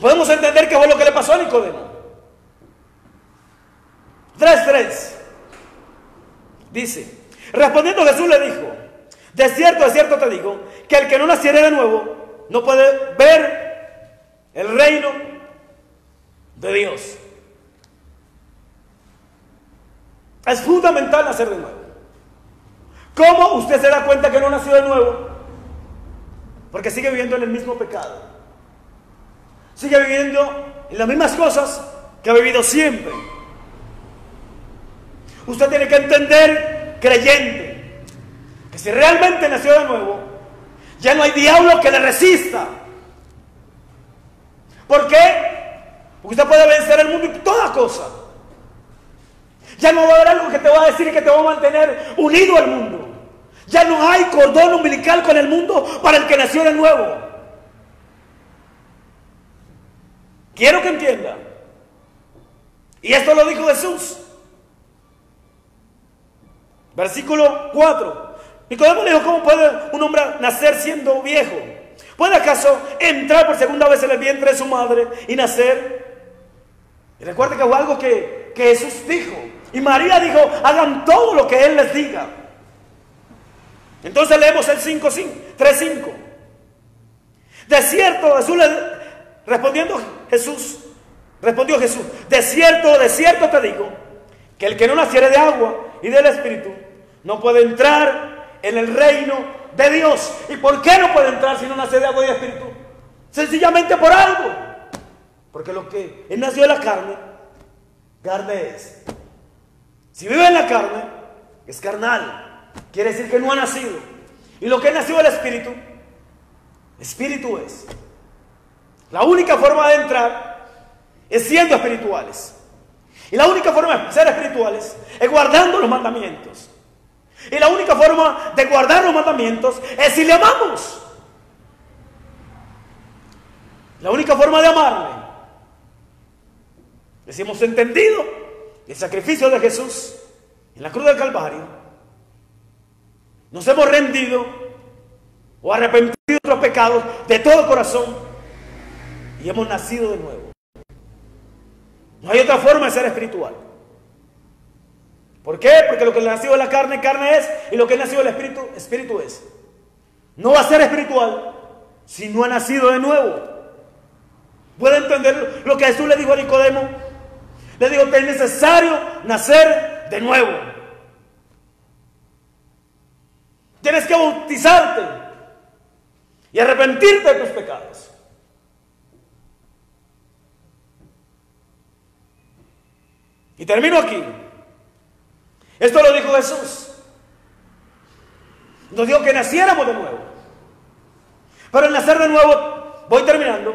Podemos entender qué fue lo que le pasó a Nicodemo. 3:3 dice: respondiendo Jesús le dijo: de cierto te digo, que el que no naciere de nuevo no puede ver el reino de Dios. Es fundamental nacer de nuevo. ¿Cómo usted se da cuenta que no nació de nuevo? Porque sigue viviendo en el mismo pecado. Sigue viviendo en las mismas cosas que ha vivido siempre. Usted tiene que entender, creyente, que si realmente nació de nuevo, ya no hay diablo que le resista. ¿Por qué? Porque usted puede vencer el mundo y toda cosa. Ya no va a haber algo que te va a decir que te va a mantener unido al mundo. Ya no hay cordón umbilical con el mundo para el que nació de nuevo. Quiero que entienda. Y esto lo dijo Jesús. Versículo 4. Nicodemo le dijo: ¿cómo puede un hombre nacer siendo viejo? ¿Puede acaso entrar por segunda vez en el vientre de su madre y nacer? Y recuerde que fue algo que Jesús dijo. Y María dijo: hagan todo lo que Él les diga. Entonces leemos el 3:5. De cierto, respondió Jesús, de cierto te digo, que el que no naciere de agua y del Espíritu no puede entrar en el reino de Dios. ¿Y por qué no puede entrar si no nace de agua y de Espíritu? Sencillamente por algo. Porque lo que él nació de la carne, carne es. Si vive en la carne, es carnal. Quiere decir que no ha nacido. Y lo que él nació del Espíritu, Espíritu es. La única forma de entrar es siendo espirituales. Y la única forma de ser espirituales es guardando los mandamientos. Y la única forma de guardar los mandamientos es si le amamos. La única forma de amarle es si hemos entendido el sacrificio de Jesús en la cruz del Calvario, nos hemos rendido o arrepentido de nuestros pecados de todo corazón y hemos nacido de nuevo. No hay otra forma de ser espiritual. ¿Por qué? Porque lo que nació de la carne, carne es, y lo que nació del Espíritu, Espíritu es. No va a ser espiritual si no ha nacido de nuevo. ¿Puede entender lo que Jesús le dijo a Nicodemo? Le dijo que es necesario nacer de nuevo. Tienes que bautizarte y arrepentirte de tus pecados. Y termino aquí. Esto lo dijo Jesús. Nos dijo que naciéramos de nuevo. Pero el nacer de nuevo, voy terminando,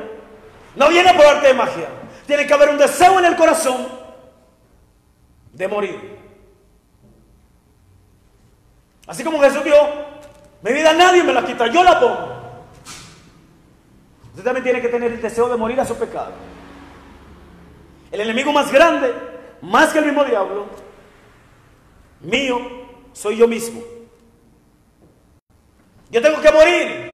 No viene por arte de magia. Tiene que haber un deseo en el corazón de morir. Así como Jesús dijo, mi vida nadie me la quita, yo la pongo. Usted también tiene que tener el deseo de morir a su pecado. El enemigo más grande, más que el mismo diablo, mío, soy yo mismo. Yo tengo que morir.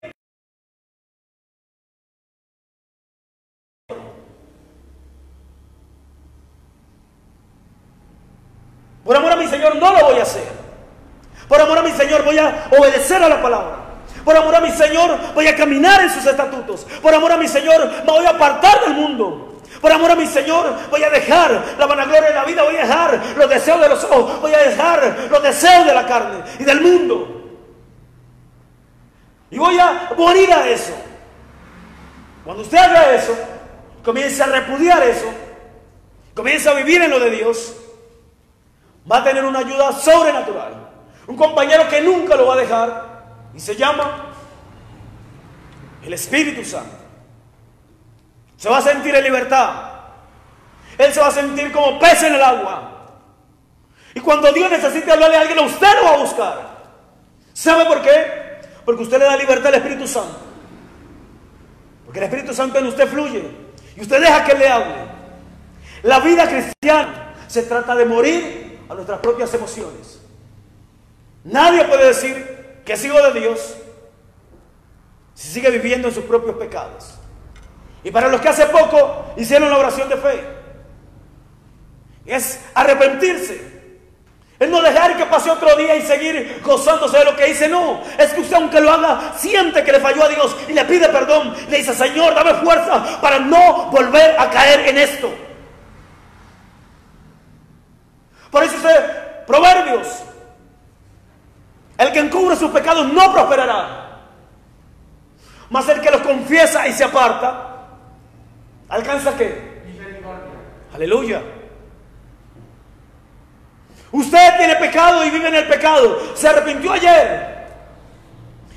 Por amor a mi Señor no lo voy a hacer. Por amor a mi Señor voy a obedecer a la palabra. Por amor a mi Señor voy a caminar en sus estatutos. Por amor a mi Señor me voy a apartar del mundo. Por amor a mi Señor voy a dejar la vanagloria de la vida. Voy a dejar los deseos de los ojos. Voy a dejar los deseos de la carne y del mundo. Y voy a morir a eso. Cuando usted haga eso, comience a repudiar eso, comience a vivir en lo de Dios, va a tener una ayuda sobrenatural. Un compañero que nunca lo va a dejar y se llama el Espíritu Santo. Se va a sentir en libertad. Él se va a sentir como pez en el agua. Y cuando Dios necesite hablarle a alguien, a usted lo va a buscar. ¿Sabe por qué? Porque usted le da libertad al Espíritu Santo. Porque el Espíritu Santo en usted fluye y usted deja que le hable. La vida cristiana se trata de morir a nuestras propias emociones. Nadie puede decir que es hijo de Dios si sigue viviendo en sus propios pecados. Y para los que hace poco hicieron la oración de fe, es arrepentirse. Es no dejar que pase otro día y seguir gozándose de lo que hice. No, es que usted, aunque lo haga, siente que le falló a Dios y le pide perdón. Le dice: Señor, dame fuerza para no volver a caer en esto. Por eso usted, Proverbios: el que encubre sus pecados no prosperará, mas el que los confiesa y se aparta alcanza ¿qué? Misericordia. Aleluya. Usted tiene pecado y vive en el pecado. Se arrepintió ayer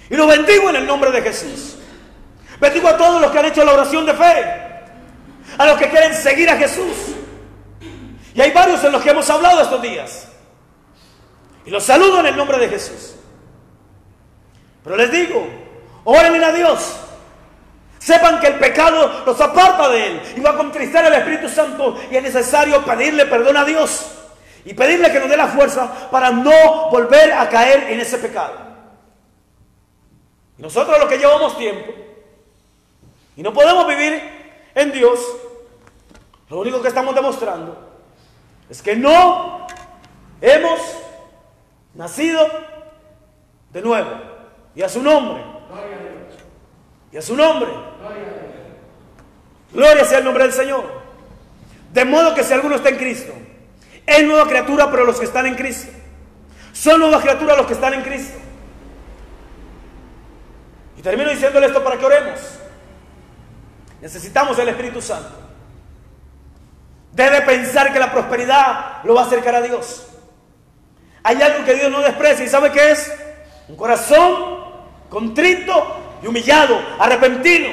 y lo bendigo en el nombre de Jesús. Bendigo a todos los que han hecho la oración de fe, a los que quieren seguir a Jesús. Y hay varios en los que hemos hablado estos días, y los saludo en el nombre de Jesús. Pero les digo, oren a Dios. Sepan que el pecado los aparta de Él y va a contristar al Espíritu Santo, y es necesario pedirle perdón a Dios y pedirle que nos dé la fuerza para no volver a caer en ese pecado. Y nosotros, los que llevamos tiempo y no podemos vivir en Dios, lo único que estamos demostrando es que no hemos nacido de nuevo. Y a su nombre. Y a su nombre. Gloria sea el nombre del Señor. De modo que si alguno está en Cristo, es nueva criatura, pero los que están en Cristo son nuevas criaturas los que están en Cristo. Y termino diciéndole esto para que oremos. Necesitamos el Espíritu Santo. Debe pensar que la prosperidad lo va a acercar a Dios. Hay algo que Dios no desprecia, ¿y sabe qué es? Un corazón contrito y humillado, arrepentido.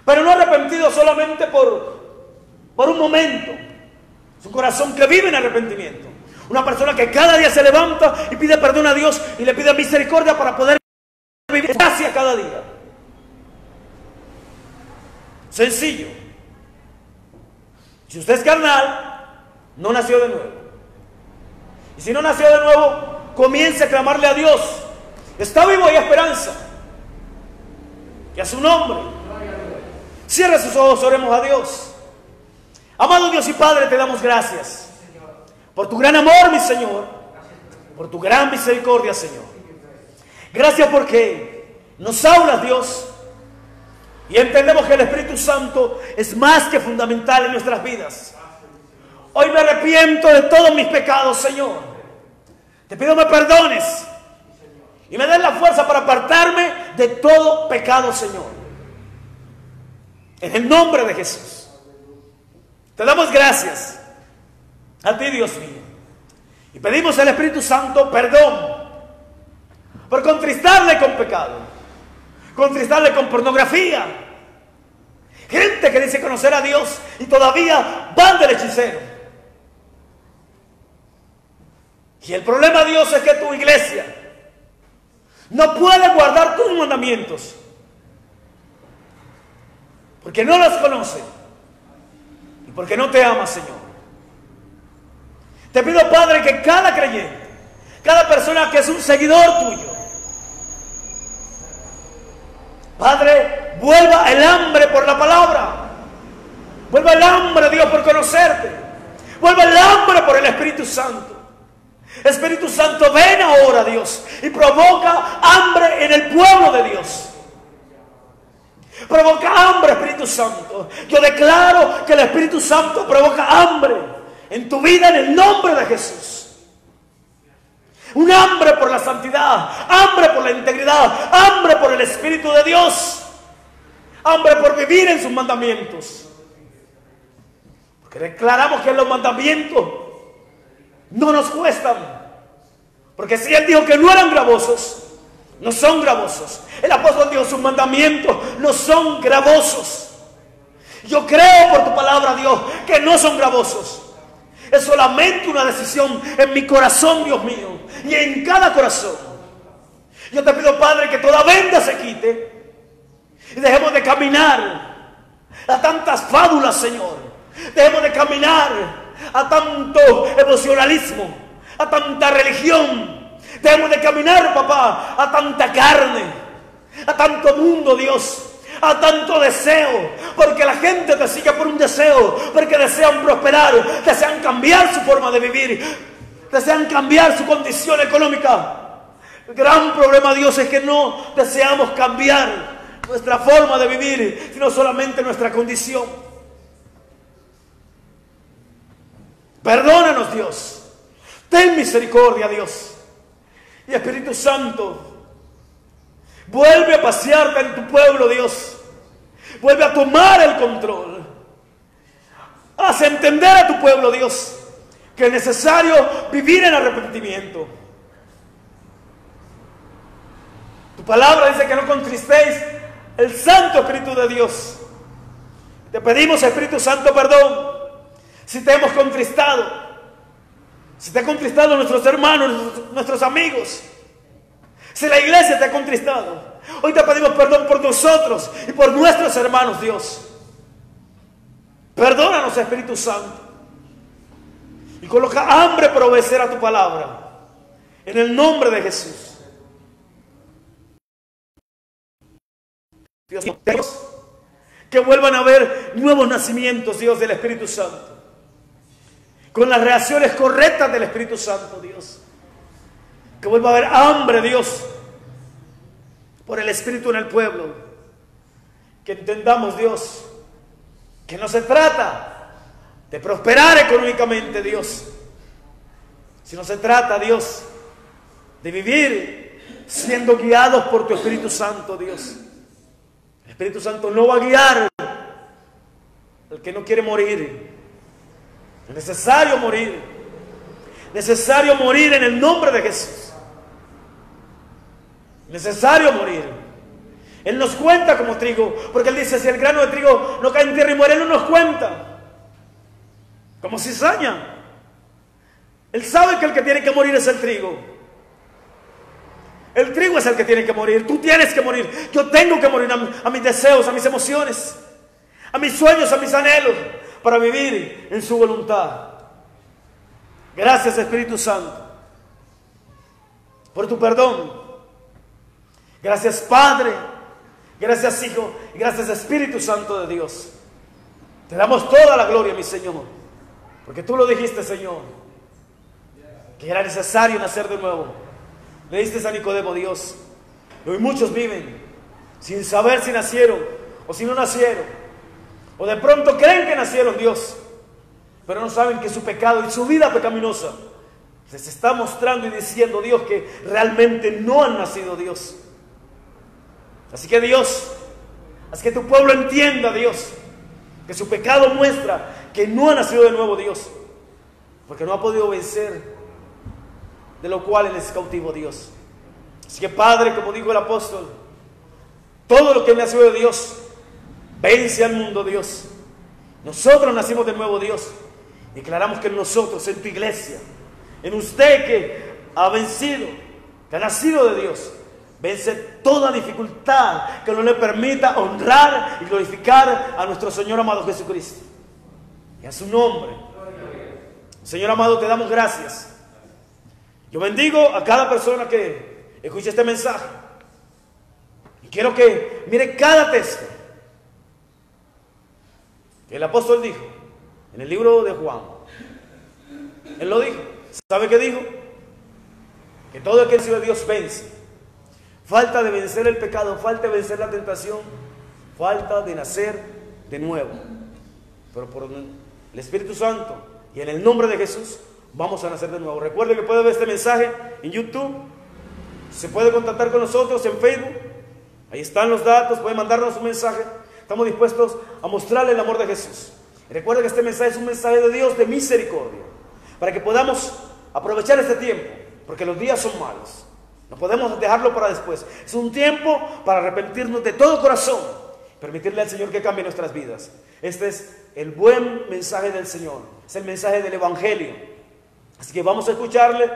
Pero no arrepentido solamente por un momento. Es un corazón que vive en arrepentimiento. Una persona que cada día se levanta y pide perdón a Dios y le pide misericordia para poder vivir gracia cada día. Sencillo. Si usted es carnal, no nació de nuevo. Y si no nació de nuevo, comience a clamarle a Dios. Está vivo y hay esperanza. Y a su nombre. Cierre sus ojos, oremos a Dios. Amado Dios y Padre, te damos gracias por tu gran amor, mi Señor, por tu gran misericordia, Señor. Gracias porque nos hablas, Dios, y entendemos que el Espíritu Santo es más que fundamental en nuestras vidas. Hoy me arrepiento de todos mis pecados, Señor. Te pido me perdones y me des la fuerza para apartarme de todo pecado, Señor. En el nombre de Jesús. Te damos gracias a ti, Dios mío. Y pedimos al Espíritu Santo perdón por contristarle con pecado, contristarle con pornografía, Gente que dice conocer a Dios y todavía van del hechicero. Y el problema, Dios, es que tu iglesia no puede guardar tus mandamientos porque no los conoce y porque no te ama, Señor. Te pido, Padre, que cada creyente, cada persona que es un seguidor tuyo, Padre, vuelva el hambre por la palabra, vuelva el hambre, Dios, por conocerte, vuelva el hambre por el Espíritu Santo. Espíritu Santo, ven ahora, Dios, y provoca hambre en el pueblo de Dios. Provoca hambre, Espíritu Santo. Yo declaro que el Espíritu Santo provoca hambre en tu vida en el nombre de Jesús. Un hambre por la santidad, hambre por la integridad, hambre por el Espíritu de Dios, hambre por vivir en sus mandamientos. Porque declaramos que los mandamientos no nos cuestan. Porque si Él dijo que no eran gravosos, no son gravosos. El apóstol dijo, sus mandamientos no son gravosos. Yo creo por tu palabra, Dios, que no son gravosos. Es solamente una decisión en mi corazón, Dios mío, y en cada corazón. Yo te pido, Padre, que toda venda se quite y dejemos de caminar a tantas fábulas, Señor. Dejemos de caminar a tanto emocionalismo, a tanta religión. Dejemos de caminar, papá, a tanta carne, a tanto mundo, Dios, a tanto deseo, porque la gente te sigue por un deseo, porque desean prosperar, desean cambiar su forma de vivir, desean cambiar su condición económica. El gran problema, Dios, es que no deseamos cambiar nuestra forma de vivir, sino solamente nuestra condición. Perdónanos, Dios. Ten misericordia, Dios. Y Espíritu Santo, vuelve a pasearte en tu pueblo, Dios. Vuelve a tomar el control. Haz entender a tu pueblo, Dios, que es necesario vivir en arrepentimiento. Tu palabra dice que no contristéis el Santo Espíritu de Dios. Te pedimos, Espíritu Santo, perdón si te hemos contristado. Si te ha contristado nuestros hermanos, nuestros amigos, si la iglesia te ha contristado, hoy te pedimos perdón por nosotros y por nuestros hermanos, Dios. Perdónanos, Espíritu Santo, y coloca hambre por obedecer a tu palabra, en el nombre de Jesús. Dios, que vuelvan a haber nuevos nacimientos, Dios, del Espíritu Santo, con las reacciones correctas del Espíritu Santo, Dios. Que vuelva a haber hambre, Dios, por el Espíritu en el pueblo. Que entendamos, Dios, que no se trata de prosperar económicamente, Dios, sino se trata, Dios, de vivir siendo guiados por tu Espíritu Santo, Dios. El Espíritu Santo no va a guiar al que no quiere morir. Es necesario morir. Necesario morir en el nombre de Jesús. Necesario morir. Él nos cuenta como trigo, porque Él dice, si el grano de trigo no cae en tierra y muere, Él no nos cuenta como cizaña. Él sabe que el que tiene que morir es el trigo. El trigo es el que tiene que morir. Tú tienes que morir. Yo tengo que morir a mis deseos, a mis emociones, a mis sueños, a mis anhelos, para vivir en su voluntad. Gracias, Espíritu Santo, por tu perdón. Gracias, Padre. Gracias, Hijo. Y gracias, Espíritu Santo de Dios. Te damos toda la gloria, mi Señor, porque tú lo dijiste, Señor, que era necesario nacer de nuevo. Le diste a Nicodemo, Dios. Y hoy muchos viven sin saber si nacieron o si no nacieron. O de pronto creen que nacieron, Dios, pero no saben que su pecado y su vida pecaminosa les está mostrando y diciendo, Dios, que realmente no han nacido, Dios. Así que, Dios, haz que tu pueblo entienda, Dios, que su pecado muestra que no ha nacido de nuevo, Dios, porque no ha podido vencer, de lo cual Él es cautivo, Dios. Así que, Padre, como dijo el apóstol, todo lo que nació de Dios Vence al mundo, Dios. Nosotros nacimos de nuevo, Dios. Declaramos que en nosotros, en tu iglesia, en usted que ha vencido, que ha nacido de Dios, vence toda dificultad que no le permita honrar y glorificar a nuestro Señor amado Jesucristo. Y a su nombre, Señor amado, te damos gracias. Yo bendigo a cada persona que escuche este mensaje. Y quiero que mire cada texto que el apóstol dijo en el libro de Juan. Él lo dijo. ¿Sabe qué dijo? Que todo aquel que sido de Dios vence. Falta de vencer el pecado, falta de vencer la tentación, falta de nacer de nuevo. Pero por el Espíritu Santo y en el nombre de Jesús vamos a nacer de nuevo. Recuerde que puede ver este mensaje en YouTube. Se puede contactar con nosotros en Facebook. Ahí están los datos, puede mandarnos un mensaje. Estamos dispuestos a mostrarle el amor de Jesús. Y recuerde que este mensaje es un mensaje de Dios de misericordia, para que podamos aprovechar este tiempo, porque los días son malos. No podemos dejarlo para después. Es un tiempo para arrepentirnos de todo corazón, permitirle al Señor que cambie nuestras vidas. Este es el buen mensaje del Señor, es el mensaje del Evangelio. Así que vamos a escucharle,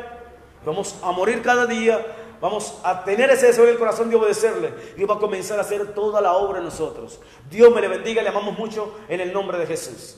vamos a morir cada día, vamos a tener ese deseo en el corazón de obedecerle. Dios va a comenzar a hacer toda la obra en nosotros. Dios me le bendiga, le amamos mucho en el nombre de Jesús.